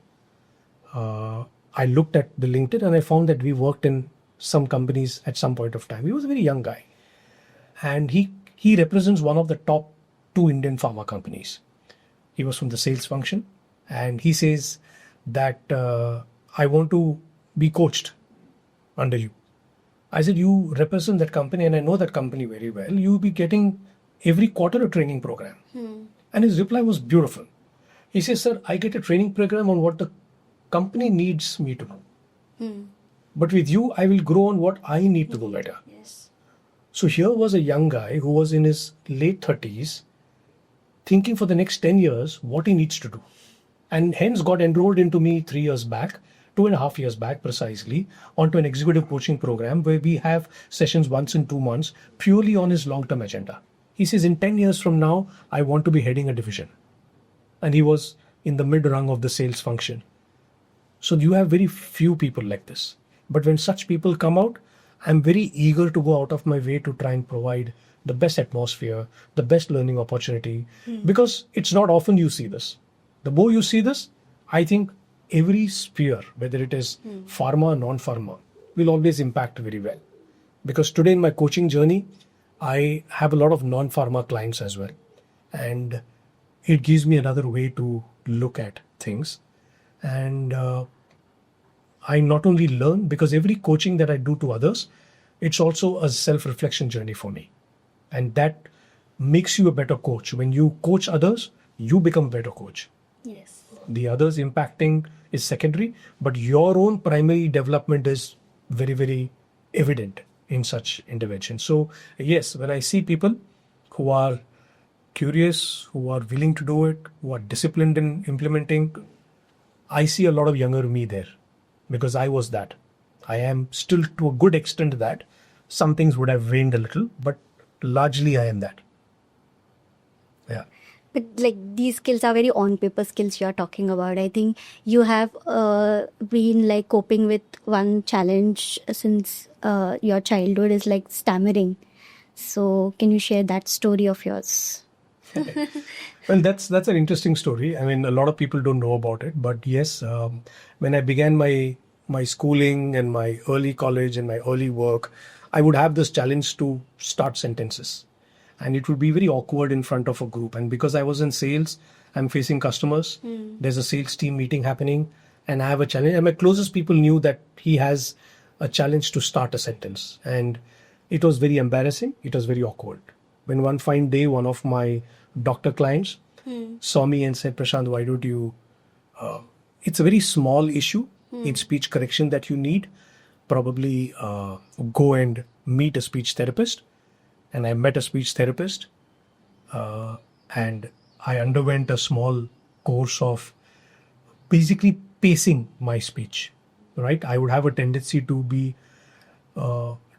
I looked at the LinkedIn and I found that we worked in some companies at some point of time. He was a very young guy. And he represents one of the top 2 Indian pharma companies. He was from the sales function. And he says that I want to be coached under you. I said, "You represent that company and I know that company very well. You'll be getting every quarter a training program." And his reply was beautiful. He says, "Sir, I get a training program on what the company needs me to do. But with you, I will grow on what I need to do better." Yes. So here was a young guy who was in his late 30s thinking for the next 10 years what he needs to do. And hence got enrolled into me 3 years back, 2.5 years back precisely, onto an executive coaching program where we have sessions once in 2 months purely on his long-term agenda. He says, "In 10 years from now, I want to be heading a division." And he was in the mid-rung of the sales function. So you have very few people like this. But when such people come out, I'm very eager to go out of my way to try and provide the best atmosphere, the best learning opportunity, because it's not often you see this. The more you see this, I think every sphere, whether it is pharma or non-pharma, will always impact very well. Because today in my coaching journey, I have a lot of non-pharma clients as well. And it gives me another way to look at things. And I not only learn, because every coaching that I do to others, it's also a self-reflection journey for me. And that makes you a better coach. When you coach others, you become a better coach. Yes. The others impacting is secondary, but your own primary development is very, very evident in such interventions. So yes, when I see people who are curious, who are willing to do it, who are disciplined in implementing, I see a lot of younger me there, because I was that. I am still to a good extent that. Some things would have waned a little, but largely I am that. Yeah. But like these skills are very on paper skills you are talking about. I think you have been like coping with one challenge since your childhood is like stammering. So can you share that story of yours? Well, that's an interesting story. I mean, a lot of people don't know about it, but yes, when I began my schooling and my early college and my early work, I would have this challenge to start sentences. And it would be very awkward in front of a group. And because I was in sales, I'm facing customers. There's a sales team meeting happening and I have a challenge. And my closest people knew that he has a challenge to start a sentence. And it was very embarrassing. It was very awkward. When one fine day, one of my doctor clients saw me and said, "Prashant, why don't you, it's a very small issue in speech correction that you need. Probably go and meet a speech therapist." And I met a speech therapist and I underwent a small course of basically pacing my speech, right? I would have a tendency to be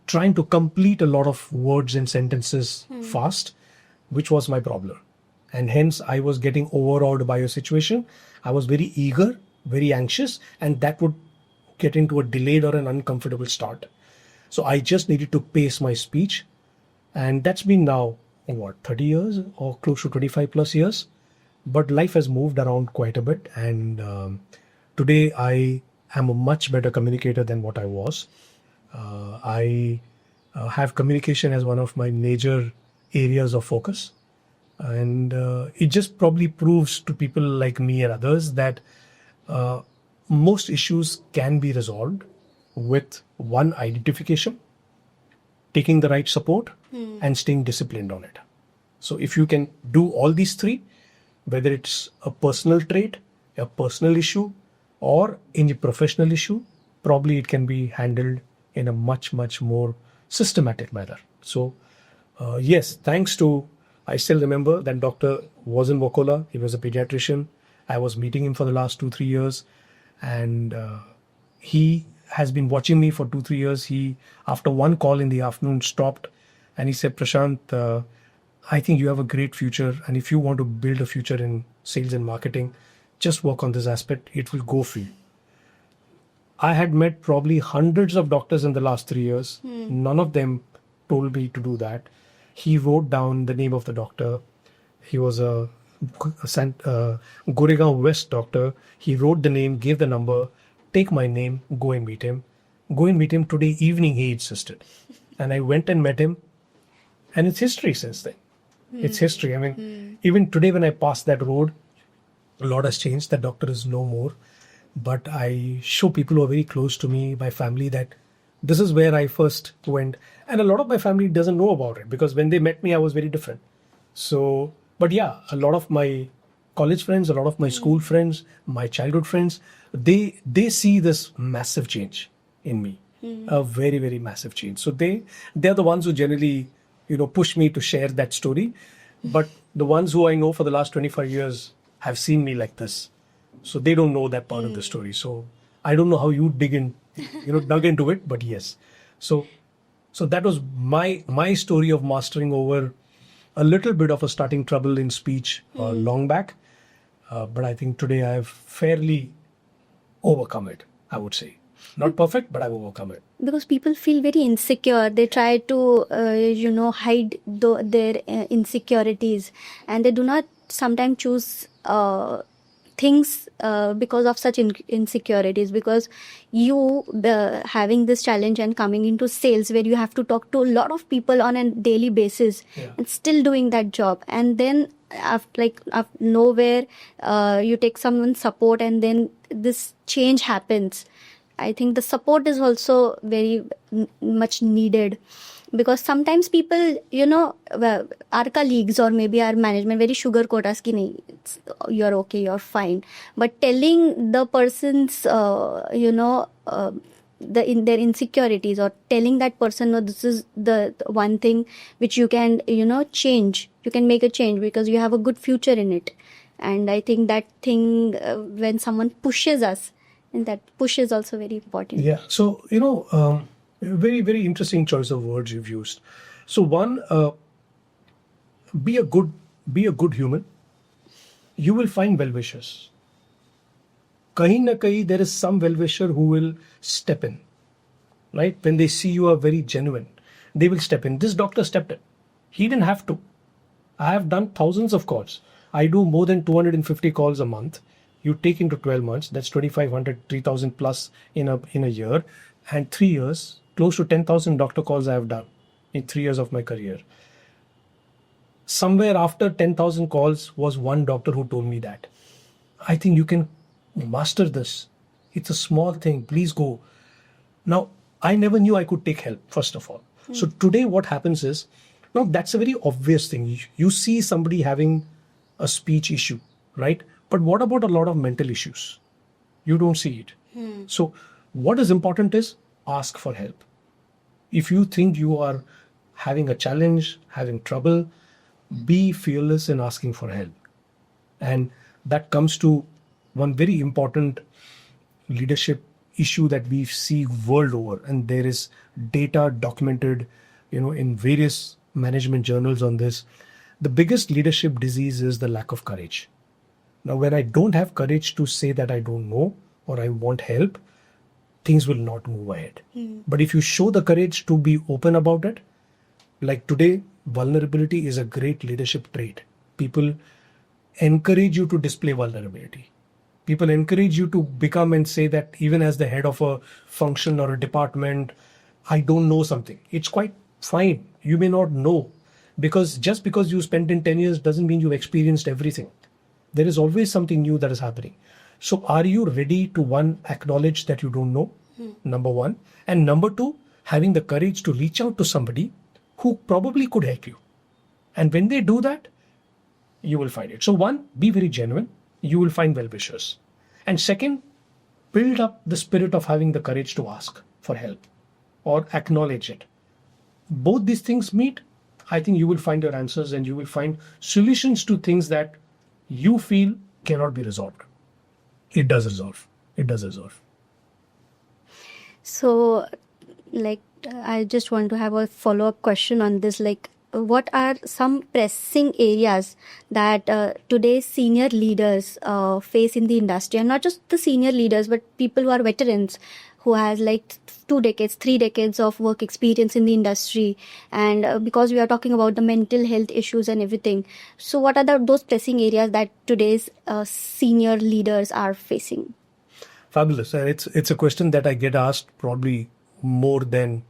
trying to complete a lot of words and sentences fast, which was my problem. And hence I was getting overawed by a situation. I was very eager, very anxious, and that would get into a delayed or an uncomfortable start. So I just needed to pace my speech. And that's been now, 30 years or close to 25 plus years. But life has moved around quite a bit. And today I am a much better communicator than what I was. I have communication as one of my major areas of focus. And it just probably proves to people like me and others that most issues can be resolved with one, identification, taking the right support, and staying disciplined on it. So if you can do all these three, whether it's a personal trait, a personal issue, or any professional issue, probably it can be handled in a much, much more systematic manner. So yes, thanks to, I still remember that doctor was in Wakola. He was a pediatrician. I was meeting him for the last 2-3 years. And he has been watching me for 2-3 years. He, after one call in the afternoon, stopped and he said, "Prashant, I think you have a great future. And if you want to build a future in sales and marketing, just work on this aspect, it will go for you. I had met probably hundreds of doctors in the last 3 years. None of them told me to do that. He wrote down the name of the doctor. He was a Goregaon West doctor. He wrote the name, gave the number, take my name, go and meet him. Go and meet him today evening, he insisted. And I went and met him. And it's history since then. It's history. I mean, even today when I pass that road, a lot has changed. That doctor is no more. But I show people who are very close to me, my family, that this is where I first went. And a lot of my family doesn't know about it because when they met me, I was very different. So, but yeah, a lot of my college friends, a lot of my school friends, my childhood friends, they see this massive change in me, a very, very massive change. So they're the ones who generally, push me to share that story. But the ones who I know for the last 25 years have seen me like this. So they don't know that part of the story. So I don't know how you dug into it, but yes. So that was my story of mastering over a little bit of a starting trouble in speech long back. But I think today I have fairly overcome it, I would say. Not perfect, but I've overcome it. Because people feel very insecure. They try to, hide their insecurities, and they do not sometimes choose things because of such insecurities. Because you having this challenge and coming into sales where you have to talk to a lot of people on a daily basis and still doing that job, and then after nowhere you take someone's support and then this change happens. I think the support is also very much needed, because sometimes people, our colleagues or maybe our management very sugarcoat us ki nahi, you're okay, you're fine. But telling the person's, their insecurities, or telling that person, no, this is the one thing which you can, change. You can make a change because you have a good future in it. And I think that thing, when someone pushes us, and that push is also very important. Yeah. So, very, very interesting choice of words you've used. So one, be a good human. You will find well-wishers. Kahin na kahin, there is some well-wisher who will step in, right? When they see you are very genuine, they will step in. This doctor stepped in. He didn't have to. I have done thousands of calls. I do more than 250 calls a month. You take into 12 months, that's 2,500, 3,000 plus in a year. And 3 years, close to 10,000 doctor calls I have done in 3 years of my career. Somewhere after 10,000 calls was one doctor who told me that. I think you can master this. It's a small thing. Please go. Now, I never knew I could take help, first of all. So today what happens is, now that's a very obvious thing. You see somebody having a speech issue, right? But what about a lot of mental issues? You don't see it. So what is important is ask for help. If you think you are having a challenge, having trouble, be fearless in asking for help. And that comes to one very important leadership issue that we see world over. And there is data documented, in various management journals on this. The biggest leadership disease is the lack of courage. Now, when I don't have courage to say that I don't know or I want help, things will not move ahead. But if you show the courage to be open about it, like today, vulnerability is a great leadership trait. People encourage you to display vulnerability. People encourage you to become and say that even as the head of a function or a department, I don't know something. It's quite fine. You may not know, because just because you spent in 10 years doesn't mean you've experienced everything. There is always something new that is happening. So are you ready to, one, acknowledge that you don't know? Number one. And number two, having the courage to reach out to somebody who probably could help you. And when they do that, you will find it. So one, be very genuine. You will find well-wishers. And second, build up the spirit of having the courage to ask for help or acknowledge it. Both these things meet, I think you will find your answers and you will find solutions to things that you feel cannot be resolved. It does resolve. It does resolve. So, I just want to have a follow-up question on this. what are some pressing areas that today's senior leaders face in the industry, and not just the senior leaders, but people who are veterans, who has like 2 decades, 3 decades of work experience in the industry, and because we are talking about the mental health issues and everything. So, what are those pressing areas that today's senior leaders are facing? Fabulous. It's a question that I get asked probably more than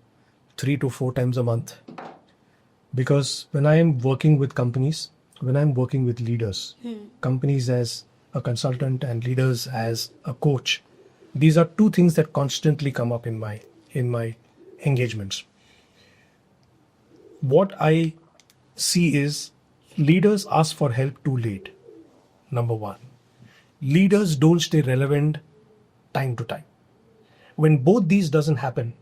3 to 4 times a month. Because when I am working with companies, when I'm working with leaders, companies as a consultant and leaders as a coach, these are two things that constantly come up in my engagements. What I see is leaders ask for help too late. Number one, leaders don't stay relevant time to time. When both these doesn't happen,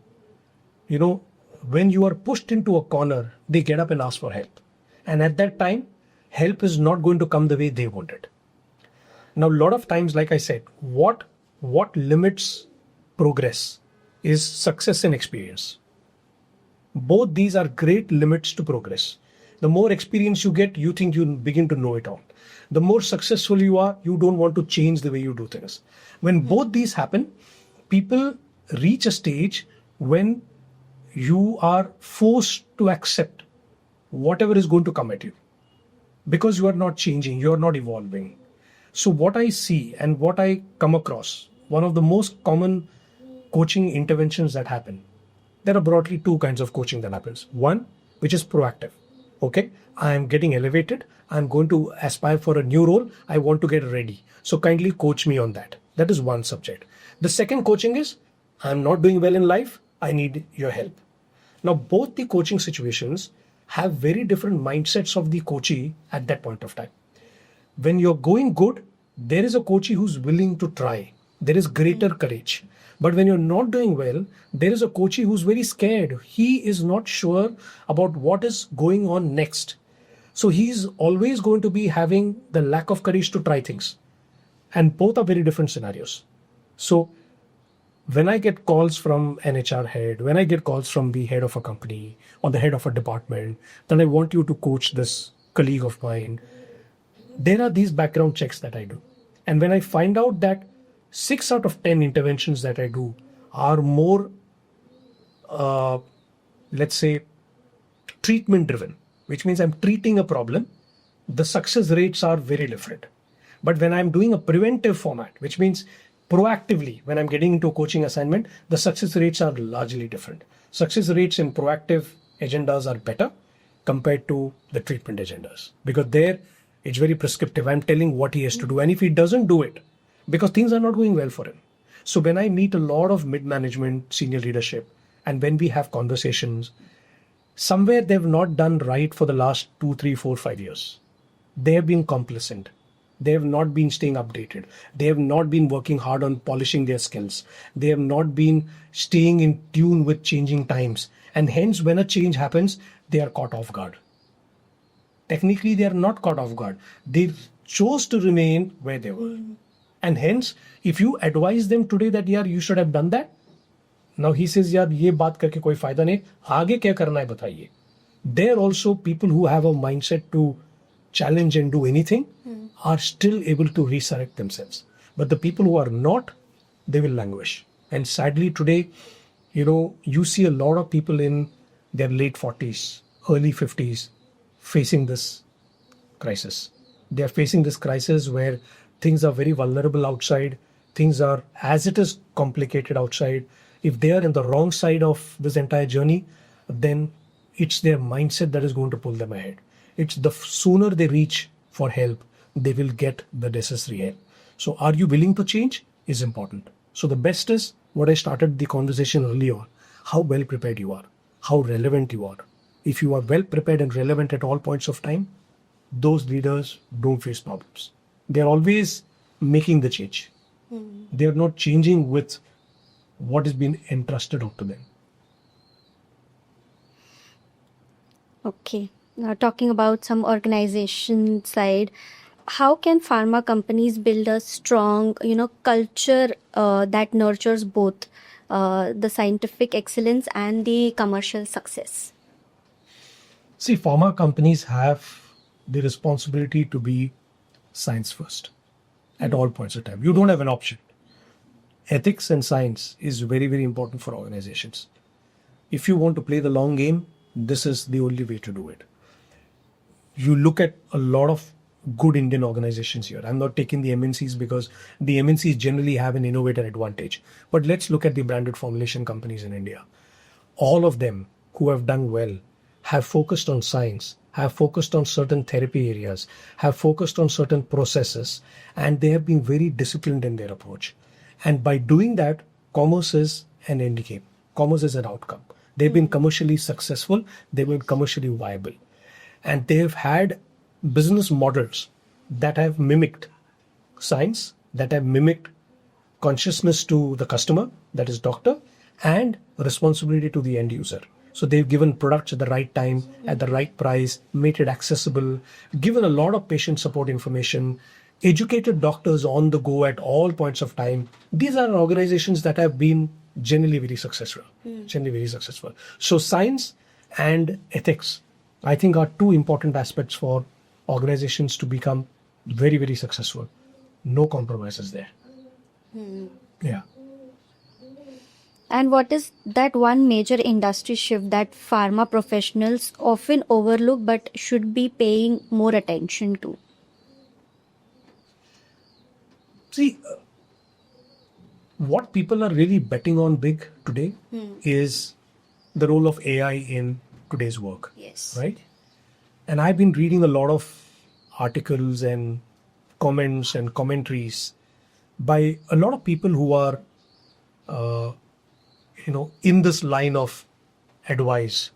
when you are pushed into a corner, they get up and ask for help. And at that time, help is not going to come the way they wanted. Now, a lot of times, like I said, what limits progress is success and experience. Both these are great limits to progress. The more experience you get, you think you begin to know it all. The more successful you are, you don't want to change the way you do things. When both these happen, people reach a stage when you are forced to accept whatever is going to come at you, because you are not changing, you are not evolving. So what I see and what I come across, one of the most common coaching interventions that happen, there are broadly two kinds of coaching that happens. One, which is proactive. Okay, I am getting elevated, I'm going to aspire for a new role, I want to get ready, so kindly coach me on that. That is one subject. The second coaching is, I'm not doing well in life, I need your help. Now, both the coaching situations have very different mindsets of the coachee at that point of time. When you're going good, there is a coachee who's willing to try. There is greater courage. But when you're not doing well, there is a coachee who's very scared. He is not sure about what is going on next. So he's always going to be having the lack of courage to try things. And both are very different scenarios. So when I get calls from an HR head, when I get calls from the head of a company or the head of a department, then I want you to coach this colleague of mine, there are these background checks that I do. And when I find out that 6 out of 10 interventions that I do are more, let's say, treatment driven, which means I'm treating a problem, the success rates are very different. But when I'm doing a preventive format, which means proactively, when I'm getting into a coaching assignment, the success rates are largely different. Success rates in proactive agendas are better compared to the treatment agendas, because there it's very prescriptive. I'm telling what he has to do. And if he doesn't do it, because things are not going well for him. So when I meet a lot of mid-management, senior leadership, and when we have conversations, somewhere they've not done right for the last 2, 3, 4, 5 years. They have been complacent. They have not been staying updated. They have not been working hard on polishing their skills. They have not been staying in tune with changing times. And hence, when a change happens, they are caught off guard. Technically, they are not caught off guard. They chose to remain where they were. And hence, if you advise them today that, yeah, you should have done that, now he says, yeah, ये बात करके कोई फायदा नहीं, आगे क्या करना है बताइए. There also people who have a mindset to challenge and do anything are still able to resurrect themselves. But the people who are not, they will languish. And sadly today, you see a lot of people in their late 40s, early 50s facing this crisis. They are facing this crisis where things are very vulnerable outside. Things are, as it is, complicated outside. If they are in the wrong side of this entire journey, then it's their mindset that is going to pull them ahead. It's the sooner they reach for help, they will get the necessary help. So are you willing to change is important. So the best is what I started the conversation earlier, how well prepared you are, how relevant you are. If you are well prepared and relevant at all points of time, those leaders don't face problems. They're always making the change. They're not changing with what has been entrusted to them. Okay. Now talking about some organization side, how can pharma companies build a strong, culture that nurtures both the scientific excellence and the commercial success? See, pharma companies have the responsibility to be science first at all points of time. You don't have an option. Ethics and science is very, very important for organizations. If you want to play the long game, this is the only way to do it. You look at a lot of good Indian organizations here. I'm not taking the MNCs because the MNCs generally have an innovator advantage. But let's look at the branded formulation companies in India. All of them who have done well have focused on science, have focused on certain therapy areas, have focused on certain processes, and they have been very disciplined in their approach. And by doing that, commerce is an end game. Commerce is an outcome. They've been commercially successful. They've been commercially viable. And they've had business models that have mimicked science, that have mimicked consciousness to the customer, that is doctor, and responsibility to the end user. So they've given products at the right time, at the right price, made it accessible, given a lot of patient support information, educated doctors on the go at all points of time. These are organizations that have been generally very successful. So science and ethics, I think, are two important aspects for organizations to become very, very successful. No compromises there. Yeah. And what is that one major industry shift that pharma professionals often overlook but should be paying more attention to? See, what people are really betting on big today is the role of AI in today's work. Yes. Right? And I've been reading a lot of articles and comments and commentaries by a lot of people who are, in this line of advice,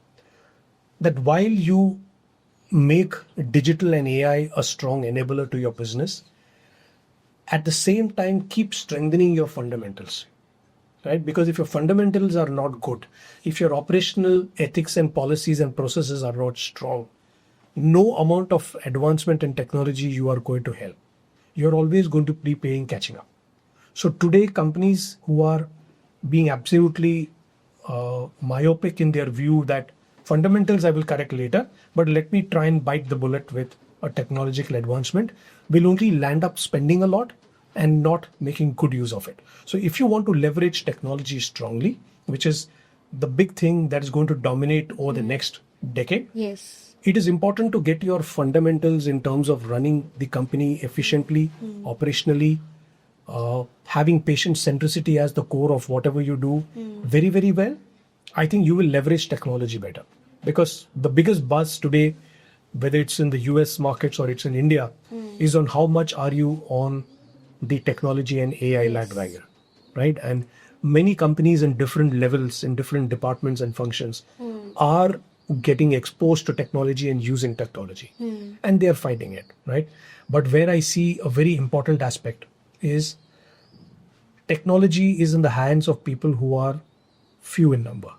that while you make digital and AI a strong enabler to your business, at the same time, keep strengthening your fundamentals, right? Because if your fundamentals are not good, if your operational ethics and policies and processes are not strong, no amount of advancement in technology you are going to help. You're always going to be playing catching up. So today, companies who are being absolutely myopic in their view that fundamentals I will correct later, but let me try and bite the bullet with a technological advancement, will only land up spending a lot and not making good use of it. So if you want to leverage technology strongly, which is the big thing that is going to dominate over the next decade, Yes. it is important to get your fundamentals in terms of running the company efficiently, operationally, having patient centricity as the core of whatever you do very, very well. I think you will leverage technology better, because the biggest buzz today, whether it's in the US markets or it's in India, is on how much are you on the technology and AI bandwagon, right? And many companies in different levels, in different departments and functions are getting exposed to technology and using technology, and they're fighting it, right? But where I see a very important aspect is technology is in the hands of people who are few in number.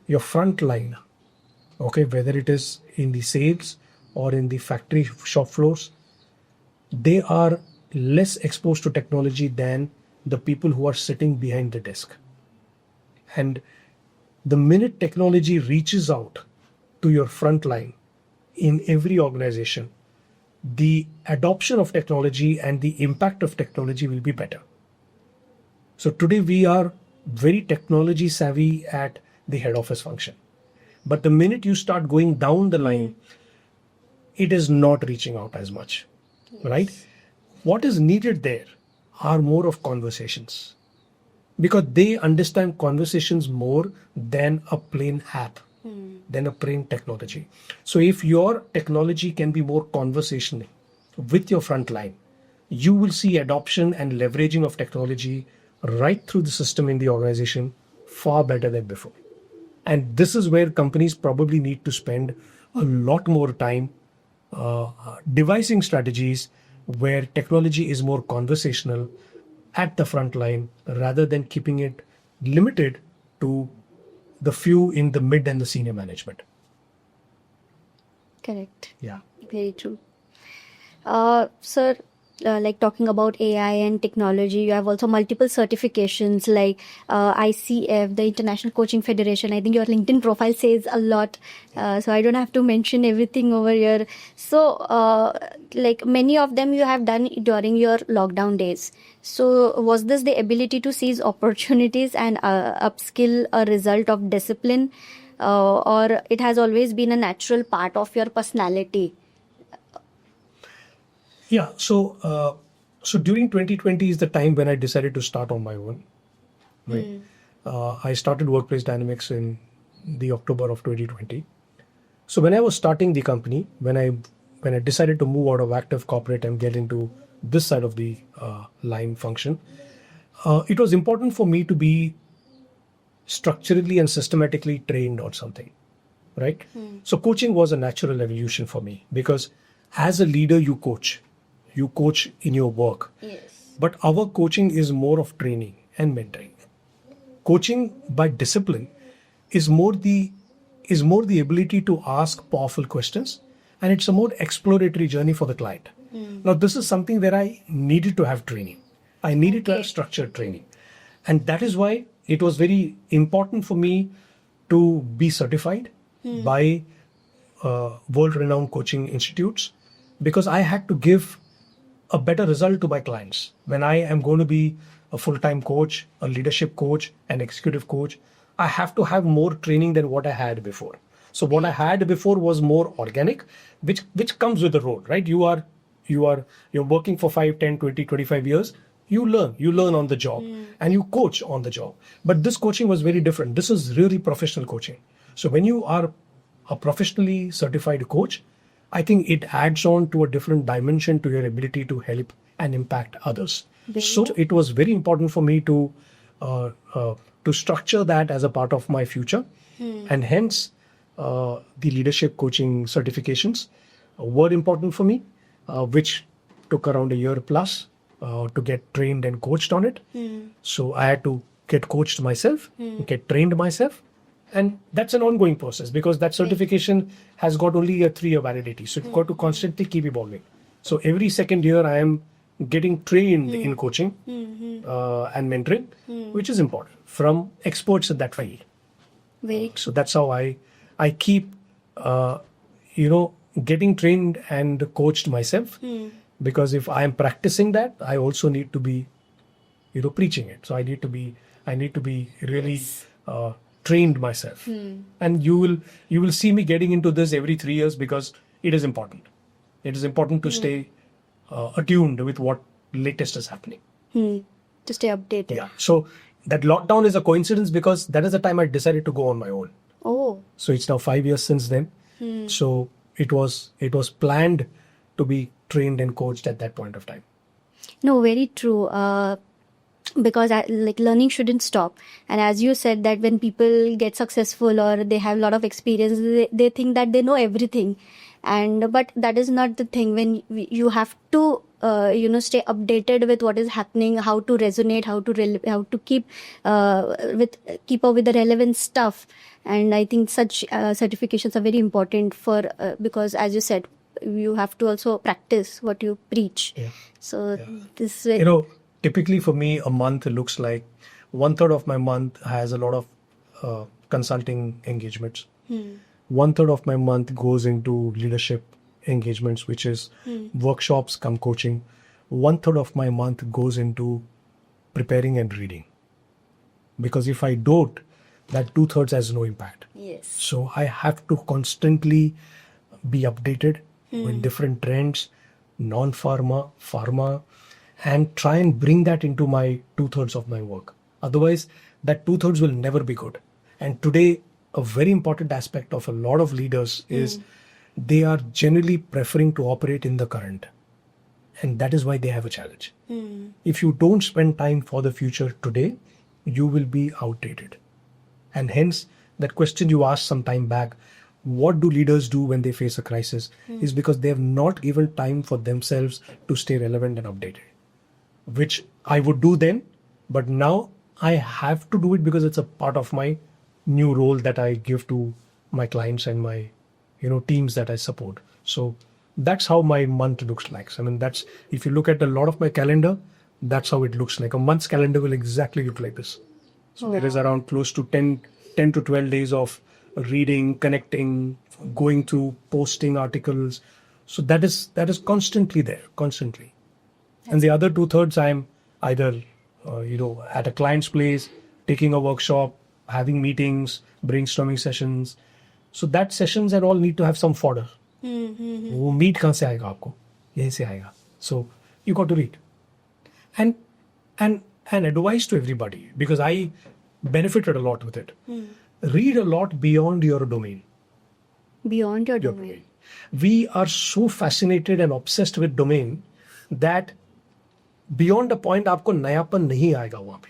Your front line, okay, whether it is in the sales or in the factory shop floors, they are less exposed to technology than the people who are sitting behind the desk. And the minute technology reaches out to your front line in every organization, the adoption of technology and the impact of technology will be better. So today we are very technology savvy at the head office function. But the minute you start going down the line, it is not reaching out as much, right? What is needed there are more of conversations, because they understand conversations more than a plain app, than a plain technology. So if your technology can be more conversational with your front line, you will see adoption and leveraging of technology right through the system in the organization far better than before. And this is where companies probably need to spend a lot more time devising strategies where technology is more conversational at the front line, rather than keeping it limited to the few in the mid and the senior management. Correct. Yeah. Very true. Sir, like talking about AI and technology, you have also multiple certifications like ICF, the International Coaching Federation. I think your LinkedIn profile says a lot, so I don't have to mention everything over here. So, like many of them you have done during your lockdown days. So, was this the ability to seize opportunities and upskill a result of discipline, or it has always been a natural part of your personality? Yeah. So during 2020 is the time when I decided to start on my own. Right. I started Workplace Dynamics in the October of 2020. So when I was starting the company, when I decided to move out of active corporate and get into this side of the line function, it was important for me to be structurally and systematically trained on something, right? So coaching was a natural evolution for me because as a leader, you coach in your work. Yes. But our coaching is more of training and mentoring. Coaching by discipline is more the ability to ask powerful questions, and it's a more exploratory journey for the client. Now, this is something where I needed to have training. I needed to have structured training. And that is why it was very important for me to be certified by world-renowned coaching institutes, because I had to give a better result to my clients. When I am going to be a full-time coach, a leadership coach, an executive coach, I have to have more training than what I had before. So what I had before was more organic, which comes with the role, right? You're working for 5, 10, 20, 25 years. You learn on the job and you coach on the job. But this coaching was very different. This is really professional coaching. So when you are a professionally certified coach, I think it adds on to a different dimension to your ability to help and impact others. So it was very important for me to structure that as a part of my future, and hence the leadership coaching certifications were important for me, which took around a year plus to get trained and coached on it. So I had to get coached myself, get trained myself. And that's an ongoing process because that certification has got only a 3-year validity. So you've got to constantly keep evolving. So every second year I am getting trained in coaching and mentoring, which is important from experts in that field. So that's how I keep, getting trained and coached myself. Because if I am practicing that, I also need to be, preaching it. So I need to be really trained myself. And you will see me getting into this every 3 years because it is important. It is important to stay attuned with what latest is happening. To stay updated. Yeah. So that lockdown is a coincidence because that is the time I decided to go on my own. Oh. So it's now 5 years since then. So it was planned to be trained and coached at that point of time. No, very true. Because like learning shouldn't stop. And as you said that when people get successful or they have a lot of experience, they think that they know everything. But that is not the thing. When you have to, stay updated with what is happening, how to resonate, how to keep up with the relevant stuff. And I think such certifications are very important because as you said, you have to also practice what you preach. Yeah. So this way, typically for me, a month looks like 1/3 of my month has a lot of consulting engagements. 1/3 of my month goes into leadership engagements, which is workshops come coaching. 1/3 of my month goes into preparing and reading. Because if I don't, that 2/3 has no impact. Yes. So I have to constantly be updated with different trends, non-pharma, pharma, and try and bring that into my 2/3 of my work. Otherwise, that 2/3 will never be good. And today, a very important aspect of a lot of leaders is they are generally preferring to operate in the current. And that is why they have a challenge. If you don't spend time for the future today, you will be outdated. And hence, that question you asked some time back, what do leaders do when they face a crisis, is because they have not given time for themselves to stay relevant and updated, which I would do then, but now I have to do it because it's a part of my new role that I give to my clients and my teams that I support. So That's how my month looks like. So, I mean, that's, if you look at a lot of my calendar, that's how it looks like. A month's calendar will exactly look like this. So there is around close to 10 to 12 days of reading, connecting, going through, posting articles. So that is constantly there, constantly. And the other 2/3, I'm either, at a client's place, taking a workshop, having meetings, brainstorming sessions. So that sessions and all need to have some fodder. वो meat कहाँ से आएगा आपको? यहीं से आएगा. So you got to read. And an advice to everybody, because I benefited a lot with it. Read a lot beyond your domain. Beyond your domain. We are so fascinated and obsessed with domain that beyond a point आपको नयापन नहीं आएगा वहाँ पे.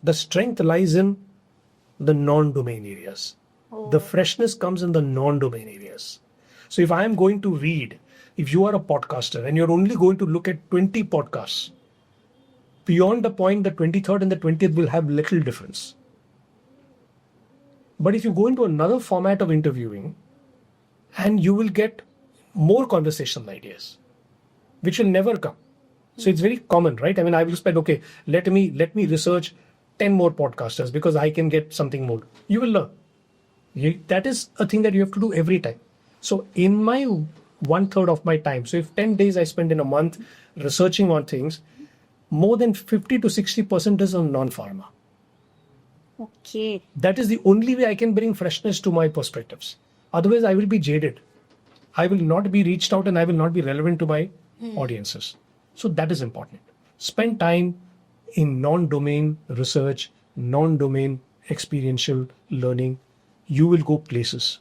The strength lies in the non-domain areas. The freshness comes in the non-domain areas. So if I am going to read, if you are a podcaster and you're only going to look at 20 podcasts, beyond the point, the 23rd and the 20th will have little difference. But if you go into another format of interviewing, and you will get more conversational ideas, which will never come. So it's very common, right? I mean, I will spend, okay, let me research 10 more podcasters because I can get something more. You will learn. That is a thing that you have to do every time. So in my 1/3 of my time, so if 10 days I spend in a month researching on things, more than 50 to 60% is on non-pharma. Okay. That is the only way I can bring freshness to my perspectives. Otherwise, I will be jaded. I will not be reached out and I will not be relevant to my audiences. So that is important. Spend time in non-domain research, non-domain experiential learning. You will go places.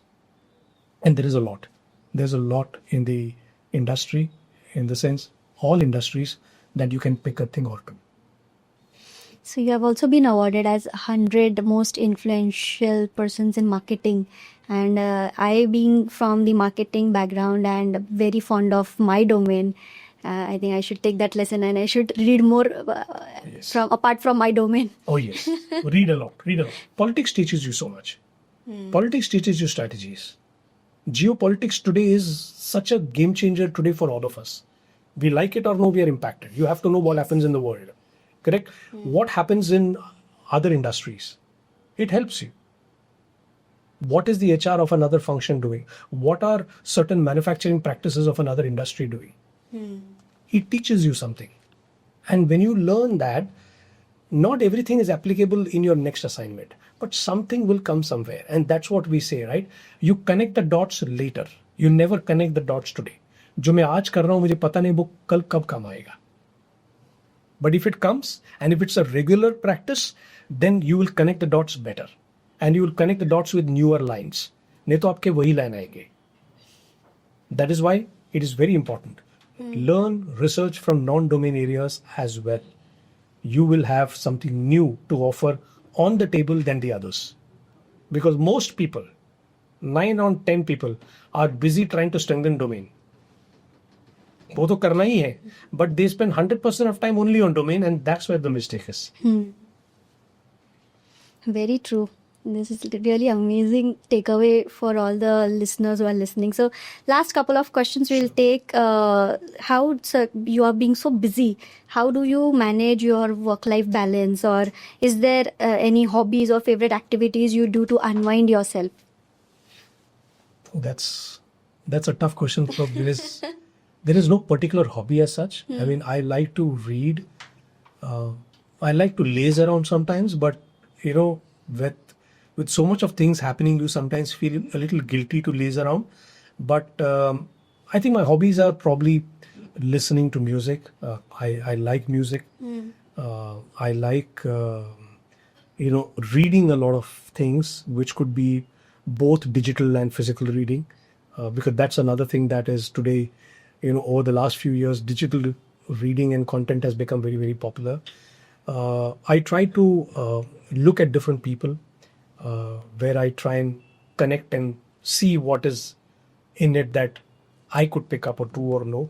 And there is a lot. There's a lot in the industry, in the sense, all industries, that you can pick a thing or two. So you have also been awarded as 100 most influential persons in marketing. And I, being from the marketing background and very fond of my domain, I think I should take that lesson and I should read more apart from my domain. Oh yes, read a lot. Politics teaches you so much. Politics teaches you strategies. Geopolitics today is such a game changer today for all of us. We like it or no, we are impacted. You have to know what happens in the world. Correct? What happens in other industries? It helps you. What is the HR of another function doing? What are certain manufacturing practices of another industry doing? It teaches you something. And when you learn that, not everything is applicable in your next assignment, but something will come somewhere. And that's what we say, right? You connect the dots later. You never connect the dots today. जो मैं आज कर रहा हूं मुझे पता नहीं वो कल कब काम आएगा. But if it comes and if it's a regular practice, then you will connect the dots better. And you will connect the dots with newer lines. नहीं तो आपके वही line आएंगे. That is why it is very important. Learn, research from non-domain areas as well. You will have something new to offer on the table than the others. Because most people, 9 on 10 people, are busy trying to strengthen domain. वो तो करना ही है, but they spend 100% of time only on domain, and that's where the mistake is. Very true. This is really amazing takeaway for all the listeners who are listening. So last couple of questions we'll take. Sir, you are being so busy. How do you manage your work-life balance, or is there any hobbies or favorite activities you do to unwind yourself? That's a tough question because there is no particular hobby as such. I mean, I like to read. I like to laze around sometimes, but with so much of things happening, you sometimes feel a little guilty to laze around. But I think my hobbies are probably listening to music. I like music. I like reading a lot of things, which could be both digital and physical reading, because that's another thing that is today, over the last few years, digital reading and content has become very, very popular. I try to look at different people, where I try and connect and see what is in it that I could pick up or do or know.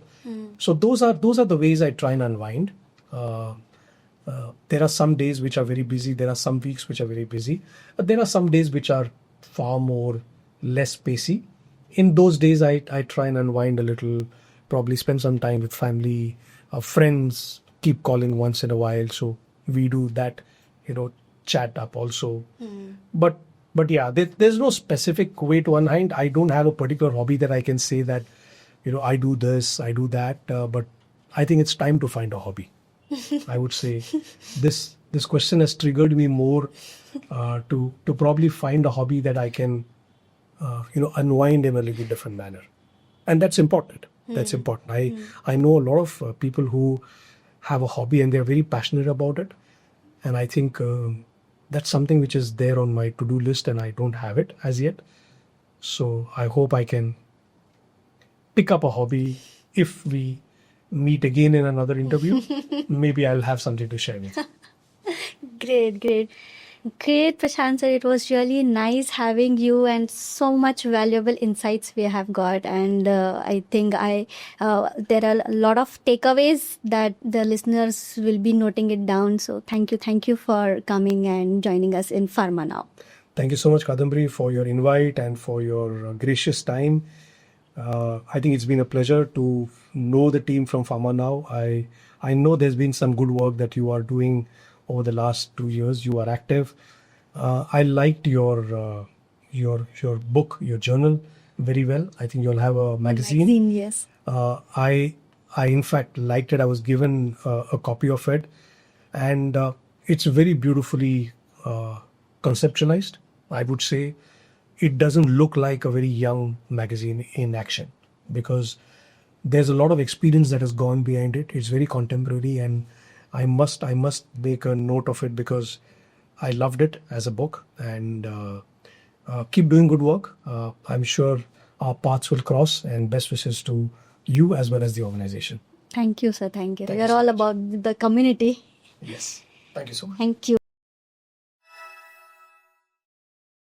So those are the ways I try and unwind. There are some days which are very busy. There are some weeks which are very busy. There are some days which are far more less pacey. in those days, I try and unwind a little, probably spend some time with family, friends, keep calling once in a while. So we do that, chat up also. But yeah, there's no specific way to unwind. I don't have a particular hobby that I can say that, I do this, I do that. But I think it's time to find a hobby. I would say this question has triggered me more to probably find a hobby that I can unwind in a little different manner, and that's important. That's important. I know a lot of people who have a hobby and they're very passionate about it, and I think that's something which is there on my to-do list, and I don't have it as yet. So I hope I can pick up a hobby if we meet again in another interview. Maybe I'll have something to share with you. Great. Great, Prashant sir. It was really nice having you and so much valuable insights we have got. And I think there are a lot of takeaways that the listeners will be noting it down. So thank you for coming and joining us in Pharma Now. Thank you so much, Kadambari, for your invite and for your gracious time. I think it's been a pleasure to know the team from Pharma Now. I know there's been some good work that you are doing over the last 2 years. You are active. I liked your book, your journal very well. I think you'll have a magazine. Yes. I in fact liked it. I was given a copy of it, and it's very beautifully conceptualized. I would say it doesn't look like a very young magazine in action, because there's a lot of experience that has gone behind it. It's very contemporary, and I must make a note of it because I loved it as a book. And keep doing good work. I'm sure our paths will cross, and best wishes to you as well as the organization. Thank you, sir. Thank you. Thank We you are so all much. about the community. Yes. Thank you so much. Thank you.